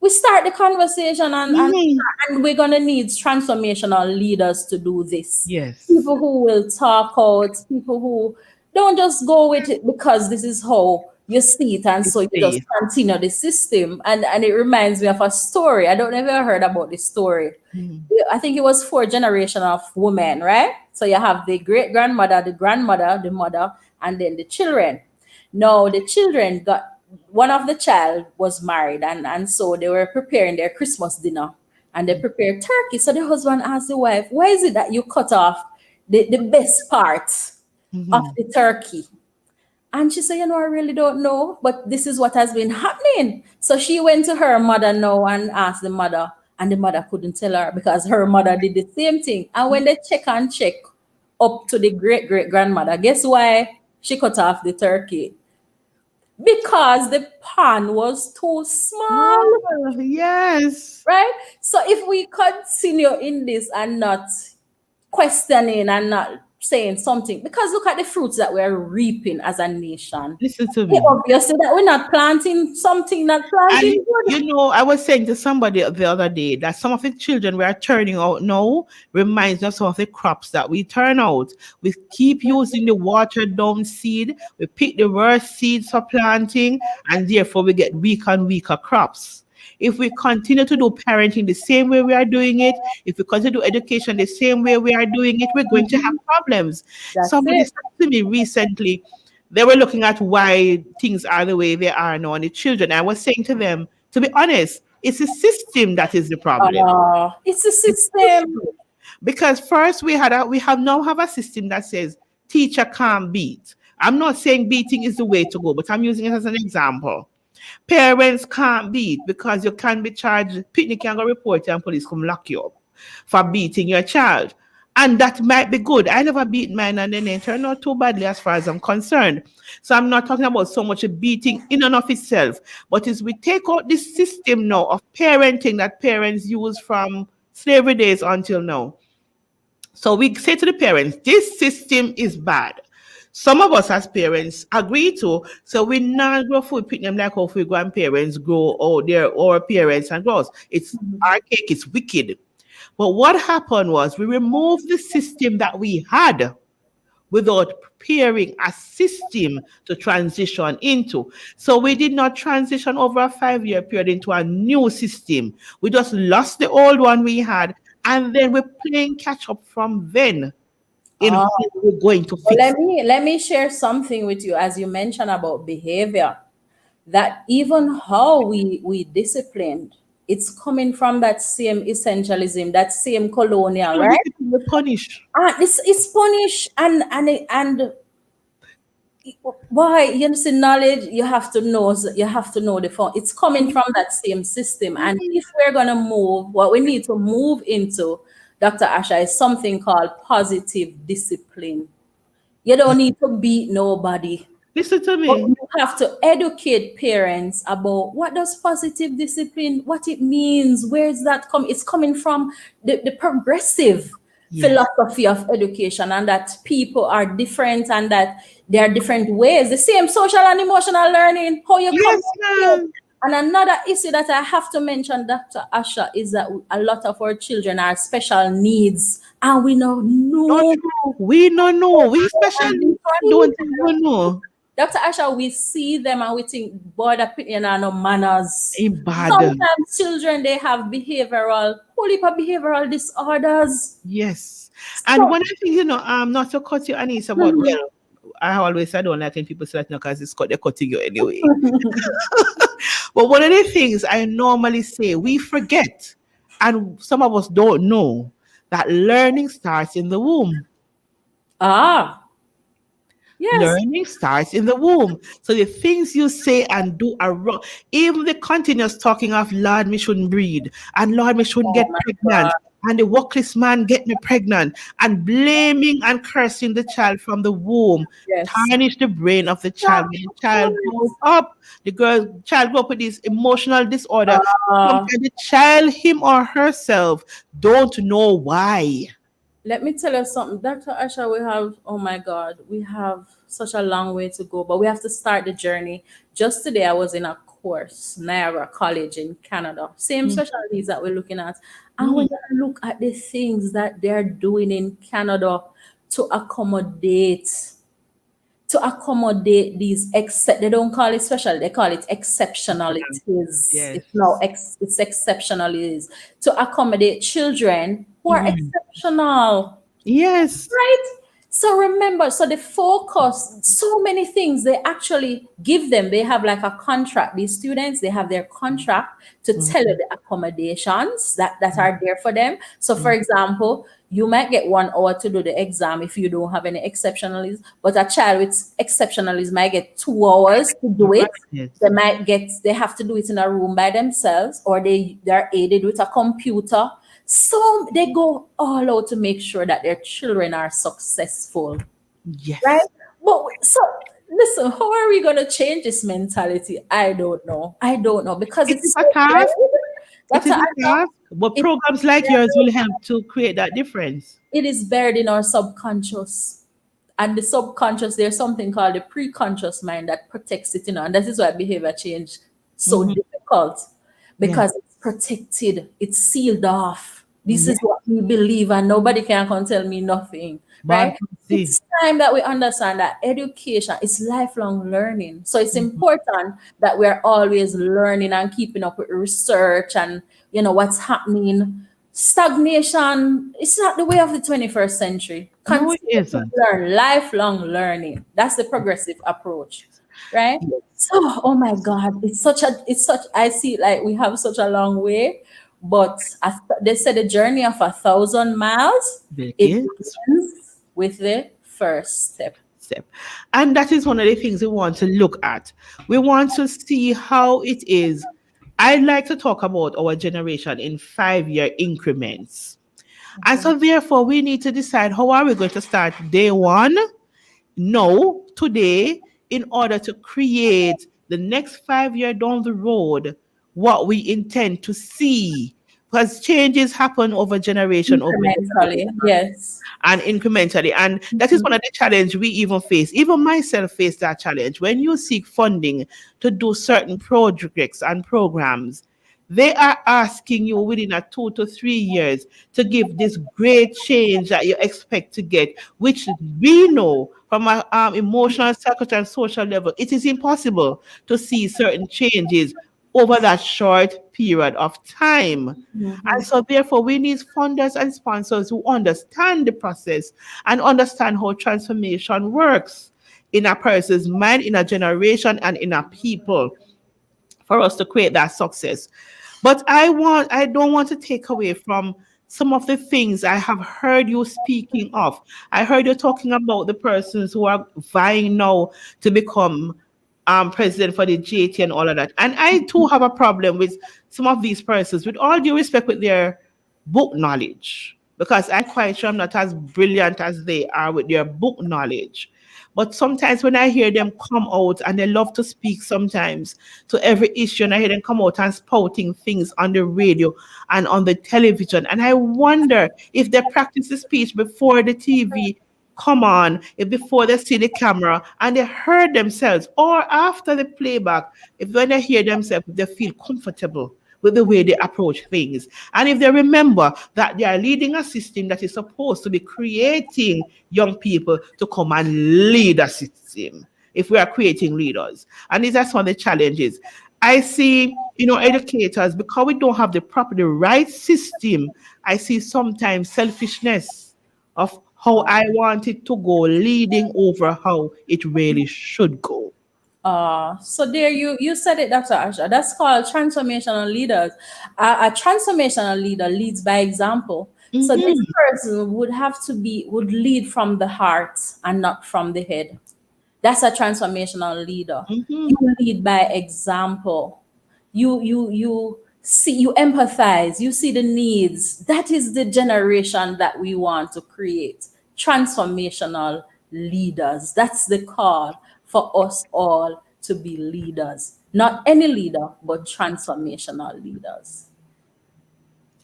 start the conversation, Mhm. and we're gonna need transformational leaders to do this. Yes. People who will talk out, people who don't just go with it because this is how you see it, and You so you just see. continue the system. And it reminds me of a story. I don't know if you ever heard about this story. Mhm. I think it was four generation of women, right? So you have the great grandmother, the grandmother, the mother, and then the children. Now the children got, one of the child was married, and so they were preparing their Christmas dinner, and they prepared turkey. So the husband asked the wife, why is it that you cut off the best part of Mhm. the turkey? And she said, you know, I really don't know, but this is what has been happening. So she went to her mother now and asked the mother, and the mother couldn't tell her because her mother did the same thing. And when they check up to the great great grandmother, guess why she cut off the turkey? Because the pan was too small, Small. Yes. right? So if we continue in this and not questioning and not saying something, because look at the fruits that we're reaping as a nation. Listen to It's me. obvious that we're not planting something, not And planting good. you know, I was saying to somebody the other day that some of the children we are turning out now reminds us of the crops that we turn out. We keep using the watered down seed, we pick the worst seeds for planting, and therefore we get weaker and weaker crops. If we continue to do parenting the same way we are doing it, if we continue to do education the same way we are doing it, we're going to have problems. That's Somebody it. said to me recently, they were looking at why things are the way they are now and the children. I was saying to them, to be honest, it's the system that is the problem. It's a It's system. system. Because first we have now have a system that says teacher can't beat. I'm not saying beating is the way to go, but I'm using it as an example. Parents can't beat because you can be charged, picnic can go report you and police come lock you up for beating your child. And that might be good. I never beat mine and then it turned out too badly as far as I'm concerned. So I'm not talking about so much a beating in and of itself, but as we take out this system now of parenting that parents use from slavery days until now. So we say to the parents, this system is bad. Some of us as parents agree to, so we not grow food pick them like how we grandparents grow or their or parents and grows. It's archaic, it's wicked. But what happened was we removed the system that we had without preparing a system to transition into. So we did not transition over a 5 year period into a new system. We just lost the old one we had, and then we're playing catch up from then in how Uh, we're going to well, fix. let me share something with you as you mentioned about behavior. That even how we disciplined, it's coming from that same essentialism, that same colonial, No, right? discipline will punish. It's punish and why, you see, knowledge, you have to know the phone. It's coming from that same system. And if we're gonna move, what we need to move into, Dr. Asha, is something called positive discipline. You don't need to beat nobody. Listen to But me. you have to educate parents about what does positive discipline, what it means, where is that come? It's coming from the progressive Yes. philosophy of education, and that people are different and that there are different ways. The same social and emotional learning, how you Yes, communicate. ma'am. And another issue that I have to mention, Dr. Asha, is that a lot of our children are special needs, and we know Not no. true. We no know. We special And needs we one see don't even know. Dr. Asha, we see them and we think, boy, that put in no manners. Ain't bad. Sometimes children, they have whole heap of behavioral disorders. Yes. And So, one thing, not to cut you, Anissa, but mhm. well, I always say I don't like when people say that because they're cutting you anyway. But one of the things I normally say, we forget, and some of us don't know, that learning starts in the womb. Ah, yes. Learning starts in the womb. So the things you say and do are wrong. Even the continuous talking of Lord, me shouldn't breed, and Lord, me shouldn't Oh get my pregnant, God. and the workless man get me pregnant, and blaming and cursing the child from the womb Yes. tarnish the brain of the child. When the child grows Yes. up, child grow up with this emotional disorder. Ah, Sometimes the child, him or herself, don't know why. Let me tell you something, Dr. Asha. We have, oh my God, we have such a long way to go, but we have to start the journey. Just today, I was in a course, Niagara College in Canada, same Mm, specialties that we're looking at. And mm, when you look at the things that they're doing in Canada to accommodate these they don't call it special, they call it exceptionalities. yes. It's now it's exceptionalities to accommodate children who are Mhm. exceptional, Yes. right? So remember, so the focus, so many things they actually give them. They have like a contract. These students, they have their contract to tell you Mhm, the accommodations that are there for them. So for mhm. example, you might get 1 hour to do the exam if you don't have any exceptionalism, but a child with exceptionalism might get 2 hours to do it. Right. They have to do it in a room by themselves, or they're aided with a computer. So they go all out to make sure that their children are successful, right? Yes. But so listen, how are we gonna change this mentality? I don't know. I don't know because It is it's a so task. bad. It Dr. is a Asha, task. But it, programs like yours will help to create that difference. it is buried in our subconscious. And the subconscious, there's something called the pre-conscious mind that protects it, and that is why behavior change so Mhm. difficult, Yeah. because it's protected, it's sealed off. This Yeah. is what we believe, and nobody can come tell me nothing, right? Bad pussy. It's time that we understand that education is lifelong learning. So it's Mhm. important that we're always learning and keeping up with research and what's happening. Stagnation is not the way of the 21st century. No, it Continue to isn't. learn, lifelong learning. That's the progressive approach, right? So, oh my God, it's such, I see it like we have such a long way, but they said the journey of 1,000 miles, it Begins begins with the first step. step. And that is one of the things we want to look at. We want to see how it is. I'd like to talk about our generation in 5 year increments. And Okay. so, therefore, we need to decide how are we going to start day one, no, today, in order to create the next 5 year down the road what we intend to see. Because changes happen over generation over Incrementally, generation yes. and incrementally. And that is one of the challenge we even face. Even myself face that challenge. When you seek funding to do certain projects and programs, they are asking you within a 2 to 3 years to give this great change that you expect to get, which we know from an emotional, psychological, and social level, it is impossible to see certain changes over that short period of time. And so, therefore, we need funders and sponsors who understand the process and understand how transformation works in a person's mind, in a generation, and in a people for us to create that success. But I don't want to take away from some of the things I have heard you speaking of. I heard you talking about the persons who are vying now to become president for the JT and all of that. And I too have a problem with some of these persons, with all due respect, with their book knowledge. Because I'm quite sure I'm not as brilliant as they are with their book knowledge. But sometimes when I hear them come out, and they love to speak sometimes to every issue, and I hear them come out and spouting things on the radio and on the television, and I wonder if they practice the speech before the TV come on, if before they see the camera and they heard themselves, or after the playback, if when they hear themselves, they feel comfortable with the way they approach things. And if they remember that they are leading a system that is supposed to be creating young people to come and lead a system, if we are creating leaders. And these are some of the challenges. I see, educators, because we don't have the right system, I see sometimes selfishness of how I want it to go, leading over how it really should go. So there you said it, Dr. Asha. That's called transformational leaders. A transformational leader leads by example. So this Mhm, person would lead from the heart and not from the head. That's a transformational leader. mhm. You lead by example. You empathize, you see the needs. That is the generation that we want to create. Transformational leaders. That's the call for us all to be leaders. Not any leader, but transformational leaders.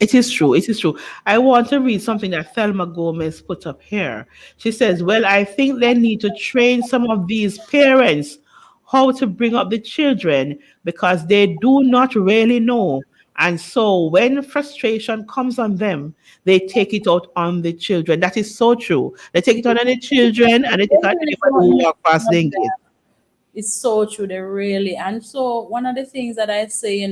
It is true. It is true. I want to read something that Thelma Gomez put up here. She says, well, I think they need to train some of these parents how to bring up the children because they do not really know. And so when frustration comes on them, they take it out on the children. That is so true. They take it out on the children and they take it They on really anybody don't who know walk past the them. gate. It's so true, they really. And so one of the things that I say,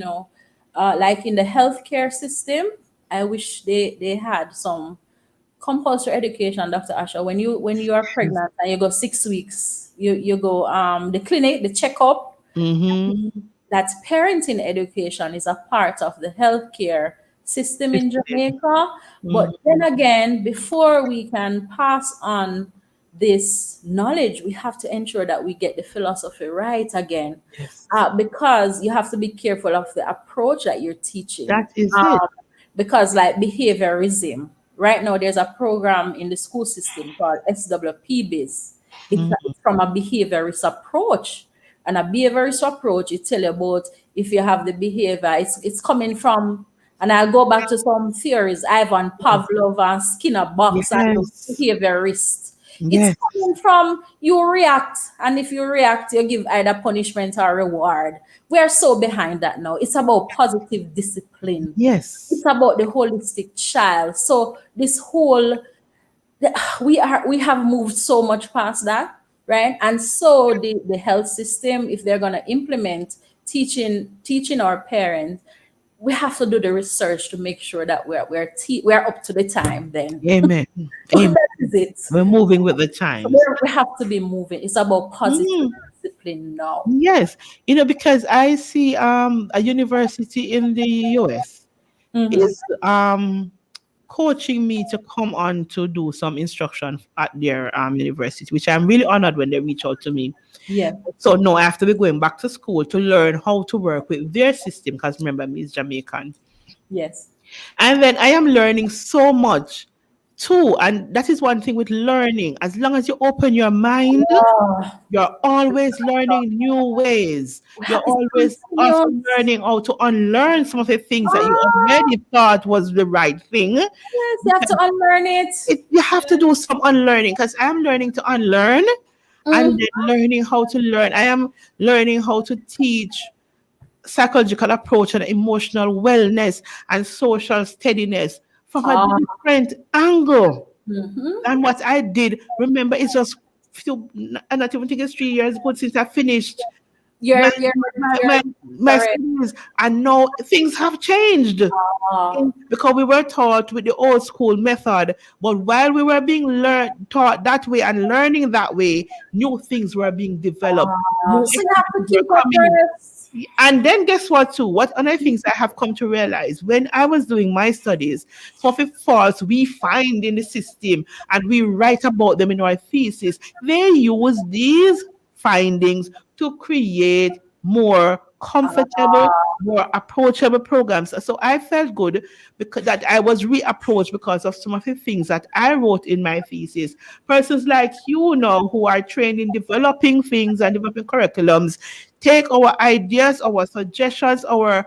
like in the healthcare system, I wish they had some compulsory education, Dr. Asha. When you are pregnant and you go 6 weeks, you go the clinic, the checkup. Mm-hmm. That parenting education is a part of the healthcare system in Jamaica. But then again, before we can pass on this knowledge, we have to ensure that we get the philosophy right again, Yes. because you have to be careful of the approach that you're teaching. That is it. Because, like behaviorism, right now there's a program in the school system called SWP-BIS. It's from a behaviorist approach. And a behaviorist approach, it tell you about if you have the behavior, it's coming from, and I'll go back to some theories, Ivan Pavlov and Skinner Box and those Yes. behaviorists. It's Yes. coming from you react, and if you react, you give either punishment or reward. We are so behind that now. It's about positive discipline. Yes. It's about the holistic child. So this whole we have moved so much past that, right? And so the health system, if they're gonna implement teaching our parents, we have to do the research to make sure that we're up to the time then. Amen. Amen. That is it. We're moving with the So times. we have to be moving. It's about positive discipline now. Yes. Because I see a university in the US is coaching me to come on to do some instruction at their university, which I'm really honored when they reach out to me. Yeah. So no, I have to be going back to school to learn how to work with their system because remember, me is Jamaican. Yes. And then I am learning so much too. And that is one thing with learning. As long as you open your mind, you're always learning new ways. You're always also learning how to unlearn some of the things that you already thought was the right thing. Yes, you have to unlearn it. You have to do some unlearning because I'm learning to unlearn and then learning how to learn. I am learning how to teach psychological approach and emotional wellness and social steadiness from a different angle than what I did. Remember, it's just I'm not even think it's 3 years ago since I finished You're my studies, and now things have changed because we were taught with the old school method. But while we were being taught that way and learning that way, new things were being developed. So you have to keep up and then guess what too? What other things I have come to realize when I was doing my studies, some of the faults we find in the system and we write about them in our thesis, they use these findings to create more comfortable, more approachable programs. So I felt good because that I was reapproached because of some of the things that I wrote in my thesis. Persons like you now who are trained in developing things and developing curriculums take our ideas, our suggestions, our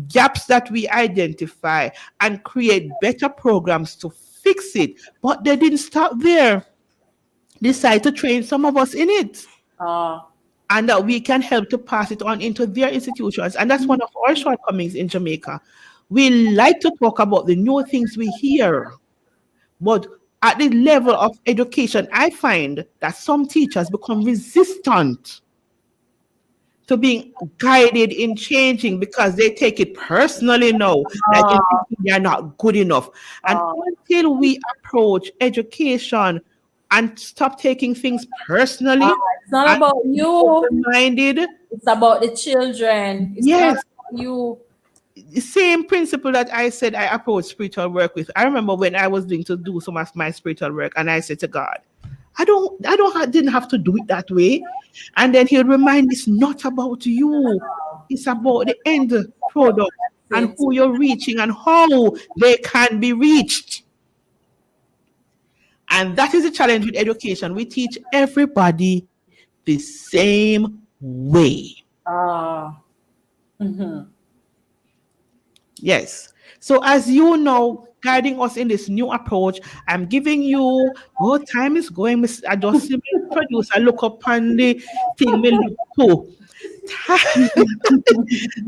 gaps that we identify and create better programs to fix it. But they didn't stop there. Decide to train some of us in it. And that we can help to pass it on into their institutions. And that's one of our shortcomings in Jamaica. We like to talk about the new things we hear. But at the level of education, I find that some teachers become resistant to being guided in changing because they take it personally now that they are not good enough. And until we approach education and stop taking things personally, it's not about you. Minded. It's about the children. It's not about you. The same principle that I said I approach spiritual work with. I remember when I was doing to do some of my spiritual work, and I said to God, didn't have to do it that way. And then he would remind me, it's not about you. It's about the end product and who you're reaching and how they can be reached. And that is the challenge with education. We teach everybody the same way. Yes. So as you know, guiding us in this new approach, I'm giving you, oh, time is going, Miss. I just see me producer look up on the thing me look too. Time,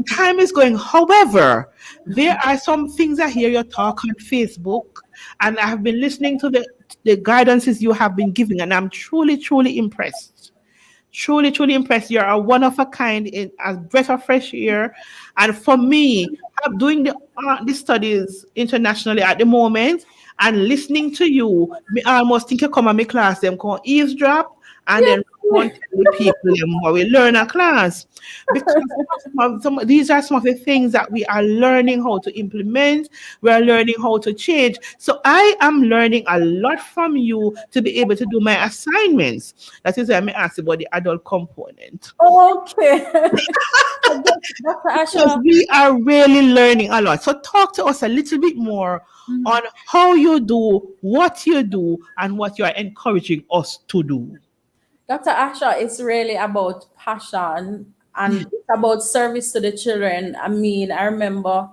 time is going. However, there are some things I hear you talk on Facebook, and I have been listening to the guidances you have been giving, and I'm truly, truly impressed. Truly, truly impressed. You're a one of a kind in a breath of fresh air. And for me, I'm doing the studies internationally at the moment and listening to you. Me almost think you come at my class, them come eavesdrop and then go and tell the people them what we learn at class. Because these are some of the things that we are learning how to implement. We are learning how to change. So I am learning a lot from you to be able to do my assignments. That is why I'm asking about the adult component. Okay. Dr. Because Asha. we are really learning a lot. So talk to us a little bit more on how you do, and what you are encouraging us to do. Dr. Asha, it's really about passion and it's about service to the children. I mean, I remember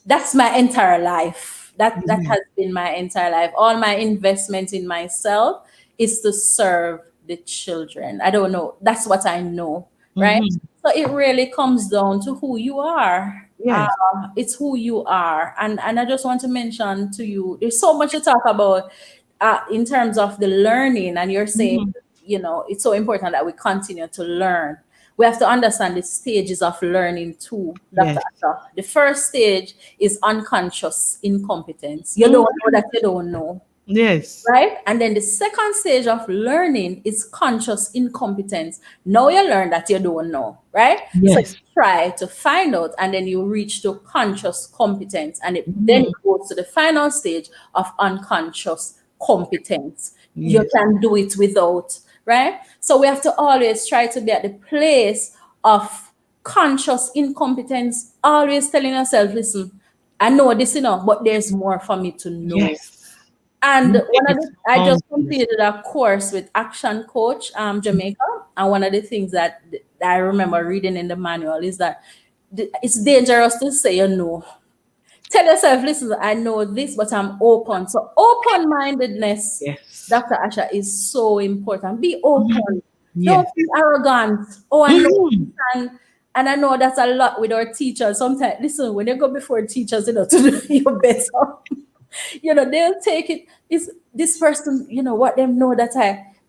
that's my entire life. That has been my entire life. All my investment in myself is to serve the children. I don't know. That's what I know, right? Mhm. So it really comes down to who you are. Yes. It's who you are, and I just want to mention to you. There's so much to talk about in terms of the learning, and you're saying, Mhm. it's so important that we continue to learn. We have to understand the stages of learning too, Dr. Yes. Asha. The first stage is unconscious incompetence. You don't Mhm. know that you don't know, Yes. right? And then the second stage of learning is conscious incompetence. Now you learn that you don't know, right? So you Yes. try to find out, and then you reach to conscious competence, and then it Mhm. goes to the final stage of unconscious competence. You Yes. can do it without, right? So we have to always try to be at the place of conscious incompetence, always telling ourselves, listen, I know this, but there's more for me to know. Yes. And Limits I just boundaries. completed a course with Action Coach Jamaica, and one of the things that I remember reading in the manual is that it's dangerous to say you know. Tell yourself, listen, I know this, but I'm open. So open-mindedness, Yes. Dr. Asha, is so important. Be Mhm. open. Yes. Don't be arrogant. Oh, I know this, Mhm. and I know that's a lot with our teachers. Sometimes, listen, when you go before teachers, to do your best. They'll take it. Is this person, what them know that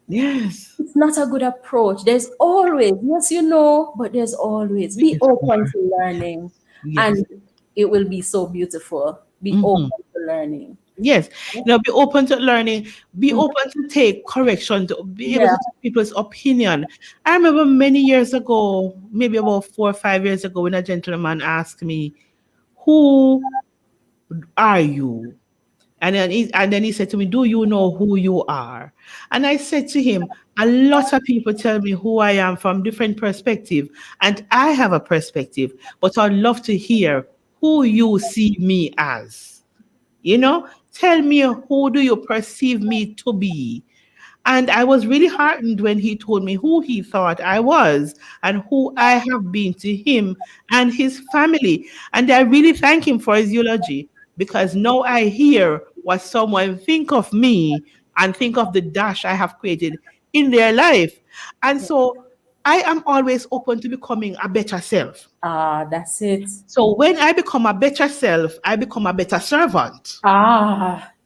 Yes. it's not a good approach. There's always, yes, but there's always be Yes. open to learning, Yes. and it will be so beautiful. Be Mhm. open to learning. Yes, be open to learning, be Mhm. open to take correction, to be able Yeah. to take people's opinion. I remember many years ago, maybe about 4 or 5 years ago, when a gentleman asked me, "Who are you?" And then he said to me, "Do you know who you are?" And I said to him, "A lot of people tell me who I am from different perspective, and I have a perspective, but I'd love to hear who you see me as." Tell me, who do you perceive me to be? And I was really heartened when he told me who he thought I was and who I have been to him and his family. And I really thank him for his eulogy, because now I hear what someone think of me and think of the dash I have created in their life. And so I am always open to becoming a better self. That's it. So when I become a better self, I become a better servant.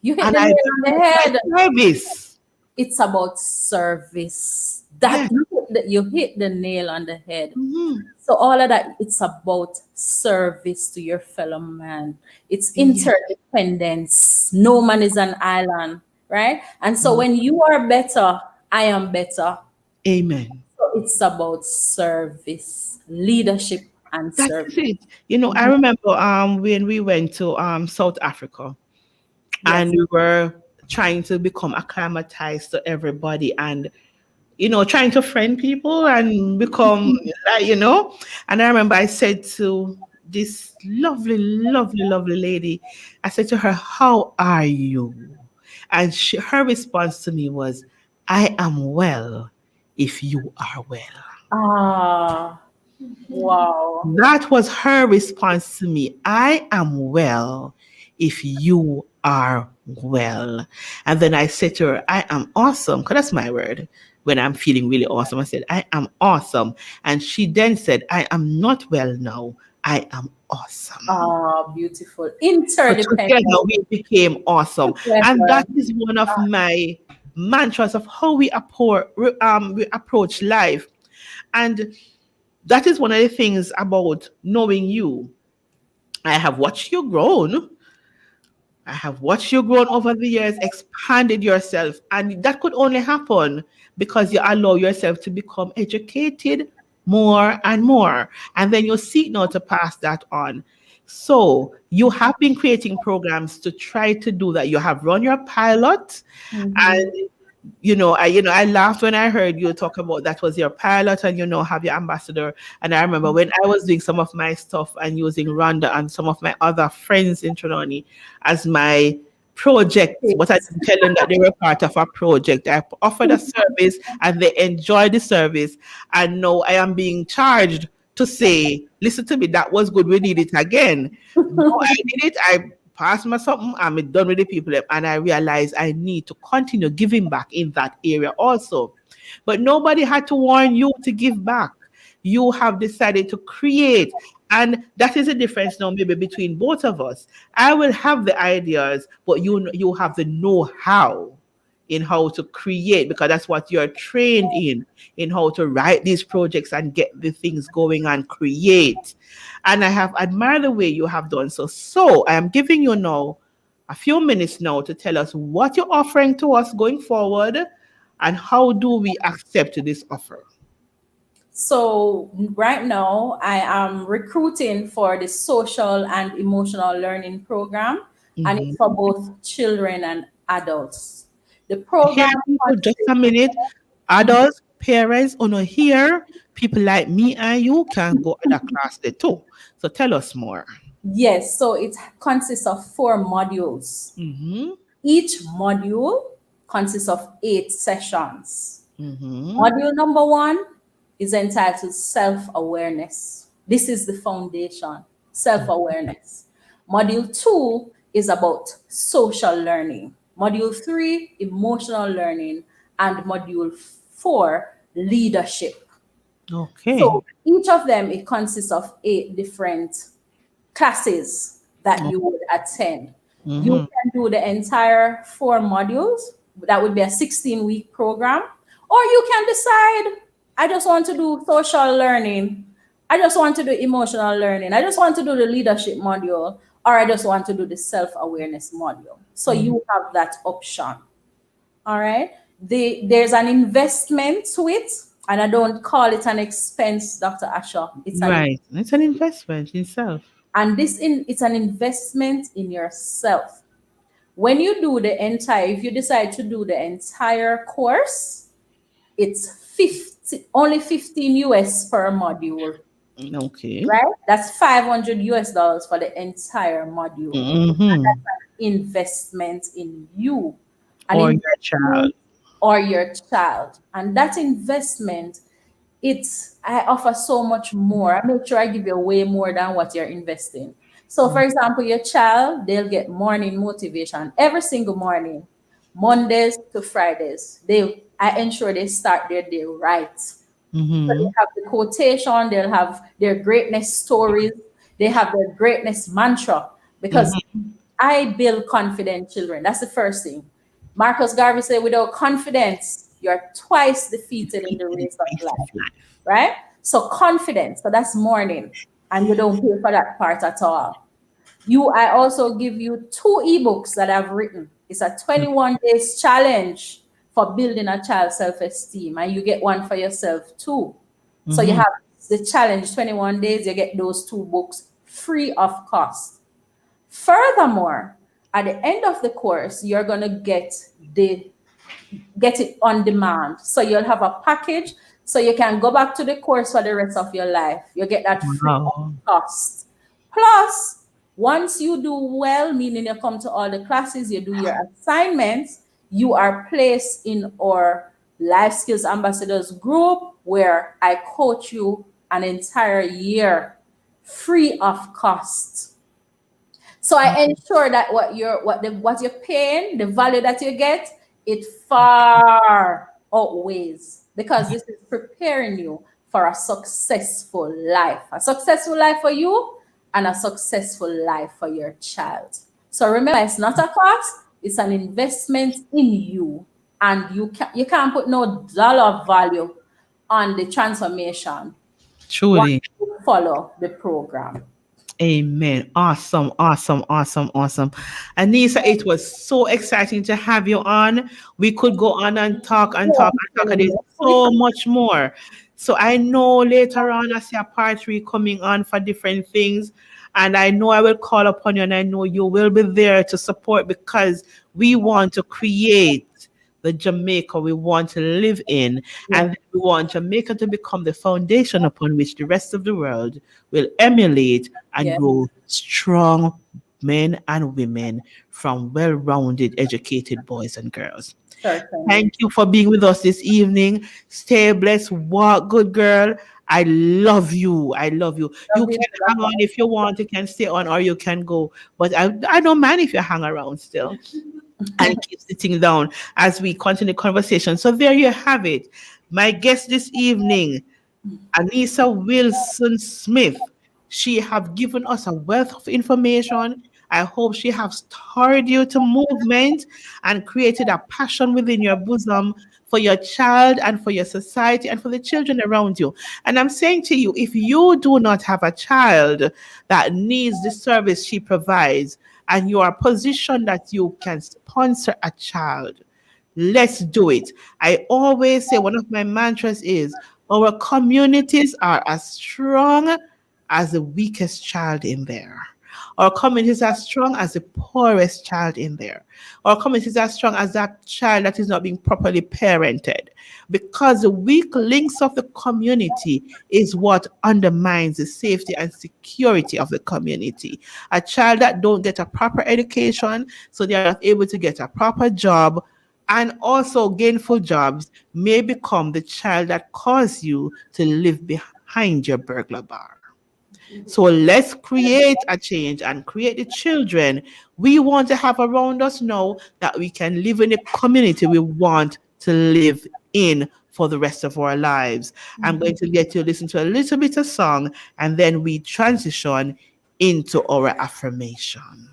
You hit And the I nail on the value head. my service. It's about service. That Yes. you hit the nail on the head. Mhm. So all of that, it's about service to your fellow man. It's Yes. interdependence. No man is an island, right? And so Mm. when you are better, I am better. Amen. So it's about service, leadership, and That service. is it. I remember when we went to South Africa, and Yes. we were trying to become acclimatized to everybody, and trying to friend people and become and I remember I said to this lovely, lovely, lovely lady, I said to her, "How are you?" And her response to me was, "I am well if you are well." Ah, Wow. That was her response to me. I am well if you are well. And then I said to her, I am awesome, because that's my word. When I'm feeling really awesome, I said, I am awesome. And she then said, I am not well now. I am awesome. Ah, beautiful. So Interdependent. together we became awesome. And Together. that is one of my mantras of how we approach life. And that is one of the things about knowing you. I have watched you grown. I have watched you grown over the years, expanded yourself. And that could only happen because you allow yourself to become educated more and more. And then you seek now to pass that on. So you have been creating programs to try to do that. You have run your pilot, Mhm. and I laughed when I heard you talk about that was your pilot and have your ambassador. And I remember when I was doing some of my stuff and using Rhonda and some of my other friends in Trelawney as my project, but I Yes. didn't tell them that they were part of a project. I offered a service and they enjoyed the service. And now I am being charged to say, listen to me, that was good. We need it again. No, I did it. I passed my something. I'm done with the people. And I realized I need to continue giving back in that area also. But nobody had to warn you to give back. You have decided to create. And that is the difference now, maybe between both of us. I will have the ideas, but you have the know-how in how to create, because that's what you're trained in how to write these projects and get the things going and create. And I have admired the way you have done so. So I am giving you now a few minutes now to tell us what you're offering to us going forward and how do we accept this offer. So right now, I am recruiting for the social and emotional learning program, and it's Mhm. for both children and adults. The Here, program people, just consists. a minute. Adults, parents, on here, people like me and you can go at a class there too. So tell us more. Yes, so it consists of 4 modules. Mm-hmm. Each module consists of 8 sessions. Mm-hmm. Module number 1 is entitled Self Awareness. This is the foundation, self awareness. Module 2 is about social learning. Module 3, emotional learning. And module 4, leadership. Okay. So each of them, it consists of 8 different classes that you would attend. You Mm-hmm. can do the entire 4 modules. That would be a 16-week program. Or you can decide, I just want to do social learning. I just want to do emotional learning. I just want to do the leadership module. Or I just want to do the self awareness module. So Mm-hmm. you have that option. All right. There's an investment to it. And I don't call it an expense, Dr. Asha. It's an Right. It's an investment in self. and it's an investment in yourself. When you do the entire, if you decide to do the entire course, it's 15 US per module, Okay. right? That's 500 US dollars for the entire module. Mm-hmm. Investment in you, an Or your child. investment or your child. And that investment, I offer so much more. I make sure I give you way more than what you're investing. So for example, your child, they'll get morning motivation every single morning, Mondays to Fridays. I ensure they start their day right. So they Mm-hmm. have the quotation, they'll have their greatness stories, they have their greatness mantra, because Mm-hmm. I build confident children. That's the first thing. Marcus Garvey said, without confidence, you're twice defeated in the race of Face of life, life. right? So confidence, so that's morning, and you don't pay for that part at all. I also give you 2 ebooks that I've written. It's a 21 days challenge for building a child's self-esteem, and you get one for yourself too. So you Mm-hmm. have the challenge 21 days, you get those 2 books free of cost. Furthermore, at the end of the course, you're gonna get it on demand. So you'll have a package, so you can go back to the course for the rest of your life. You get that free of Wow. cost. Plus, once you do well, meaning you come to all the classes, you do your assignments, you are placed in our Life Skills Ambassadors group, where I coach you an entire year free of cost. So I ensure that what you're paying, the value that you get, it far outweighs, because this is preparing you for a successful life for you, and a successful life for your child. So remember, it's not a cost; it's an investment in you, and you can't put no dollar value on the transformation once Truly. you follow the program. Amen. Awesome, awesome, awesome, awesome. Anissa, it was so exciting to have you on. We could go on and talk and talk and talk, and there's so much more. So I know later on I see a part three coming on for different things. And I know I will call upon you, and I know you will be there to support, because we want to create the Jamaica we want to live in, and we want Jamaica to become the foundation upon which the rest of the world will emulate and Yeah, grow strong men and women from well-rounded, educated boys and girls. certainly. Thank you for being with us this evening. Stay blessed. Walk good, girl. I love you. I love you. You Love you, can hang on if you want. You can stay on, or you can go. But I don't mind if you hang around still and keep sitting down as we continue the conversation. So there you have it. My guest this evening, Anissa Wilson Smith. She have given us a wealth of information. I hope she have stirred you to movement and created a passion within your bosom for your child and for your society and for the children around you. And I'm saying to you, if you do not have a child that needs the service she provides, and you are positioned that you can sponsor a child, let's do it. I always say one of my mantras is our communities are as strong as the weakest child in there. Our communities are strong as the poorest child in there. Our communities are strong as that child that is not being properly parented. Because the weak links of the community is what undermines the safety and security of the community. A child that don't get a proper education, so they are not able to get a proper job, and also gainful jobs, may become the child that cause you to live behind your burglar bar. So let's create a change and create the children we want to have around us now, that we can live in the community we want to live in for the rest of our lives. I'm going to get you to listen to a little bit of song, and then we transition into our affirmation.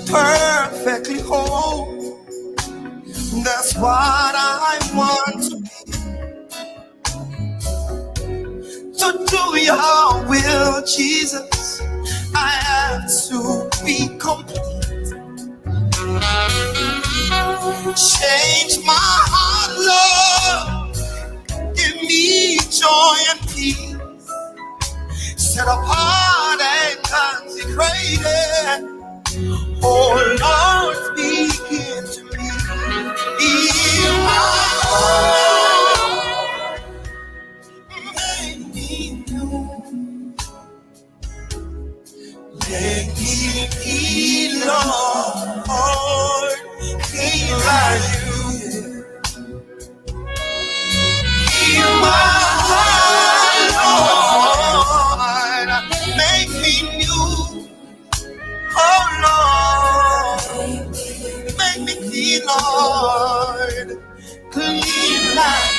Perfectly whole. That's what I want to do your will, Jesus. I have to be complete. Change my heart, Lord. Give me joy and peace. Set apart and consecrated. Oh Lord, speak into me. Heal my heart. Make me new. Let me be, Lord. Be like you. Heal my heart, Lord. Make me new. Oh Lord, make me clean, Lord, clean like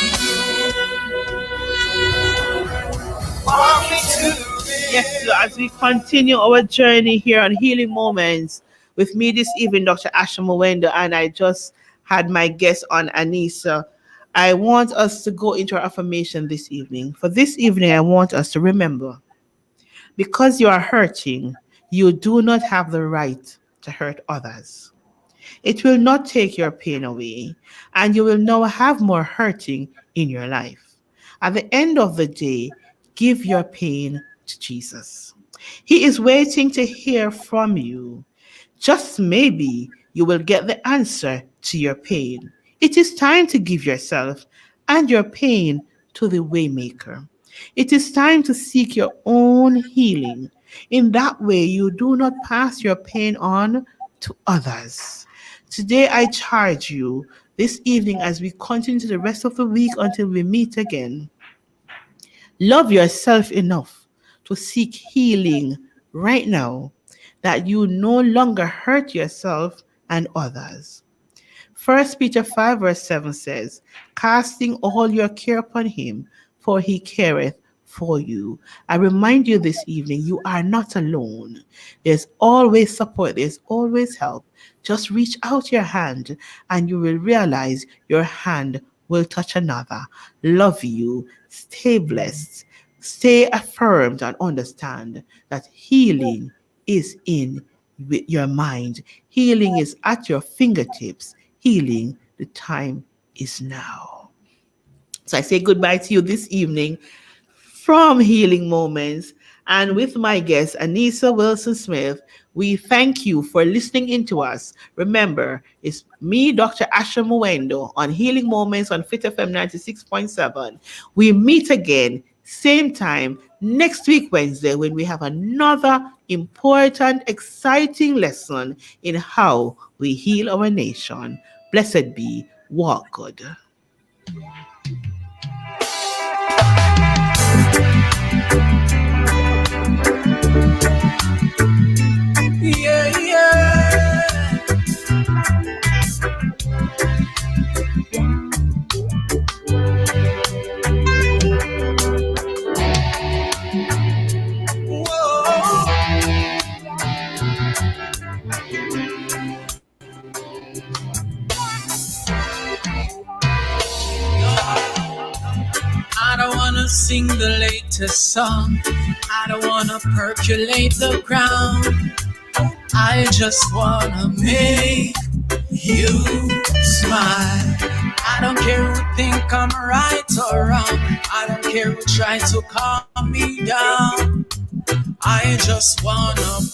want me to Yes, so as we continue our journey here on Healing Moments with me this evening, Dr. Asha Mwendo, and I just had my guest on, Anissa. I want us to go into our affirmation this evening. For this evening, I want us to remember, because you are hurting, you do not have the right to hurt others. It will not take your pain away, and you will now have more hurting in your life. At the end of the day, give your pain to Jesus. He is waiting to hear from you. Just maybe you will get the answer to your pain. It is time to give yourself and your pain to the Waymaker. It is time to seek your own healing. In that way, you do not pass your pain on to others. Today, I charge you, this evening as we continue to the rest of the week until we meet again. Love yourself enough to seek healing right now that you no longer hurt yourself and others. 1 Peter 5 verse 7 says, casting all your care upon him, for he careth for you. I remind you this evening, you are not alone. There's always support. There's always help. Just reach out your hand and you will realize your hand will touch another. Love you. Stay blessed. Stay affirmed and understand that healing is in your mind. Healing is at your fingertips. Healing, the time is now. So I say goodbye to you this evening from Healing Moments. And with my guest, Anissa Wilson Smith, we thank you for listening in to us. Remember, it's me, Dr. Asha Mwendo, on Healing Moments on Fit FM 96.7. We meet again, same time, next week, Wednesday, when we have another important, exciting lesson in how we heal our nation. Blessed be. Walk good. Yeah, yeah. Whoa. I don't wanna sing the latest song. I don't wanna percolate the ground. I just wanna make you smile. I don't care who think I'm right or wrong. I don't care who try to calm me down. I just wanna pray.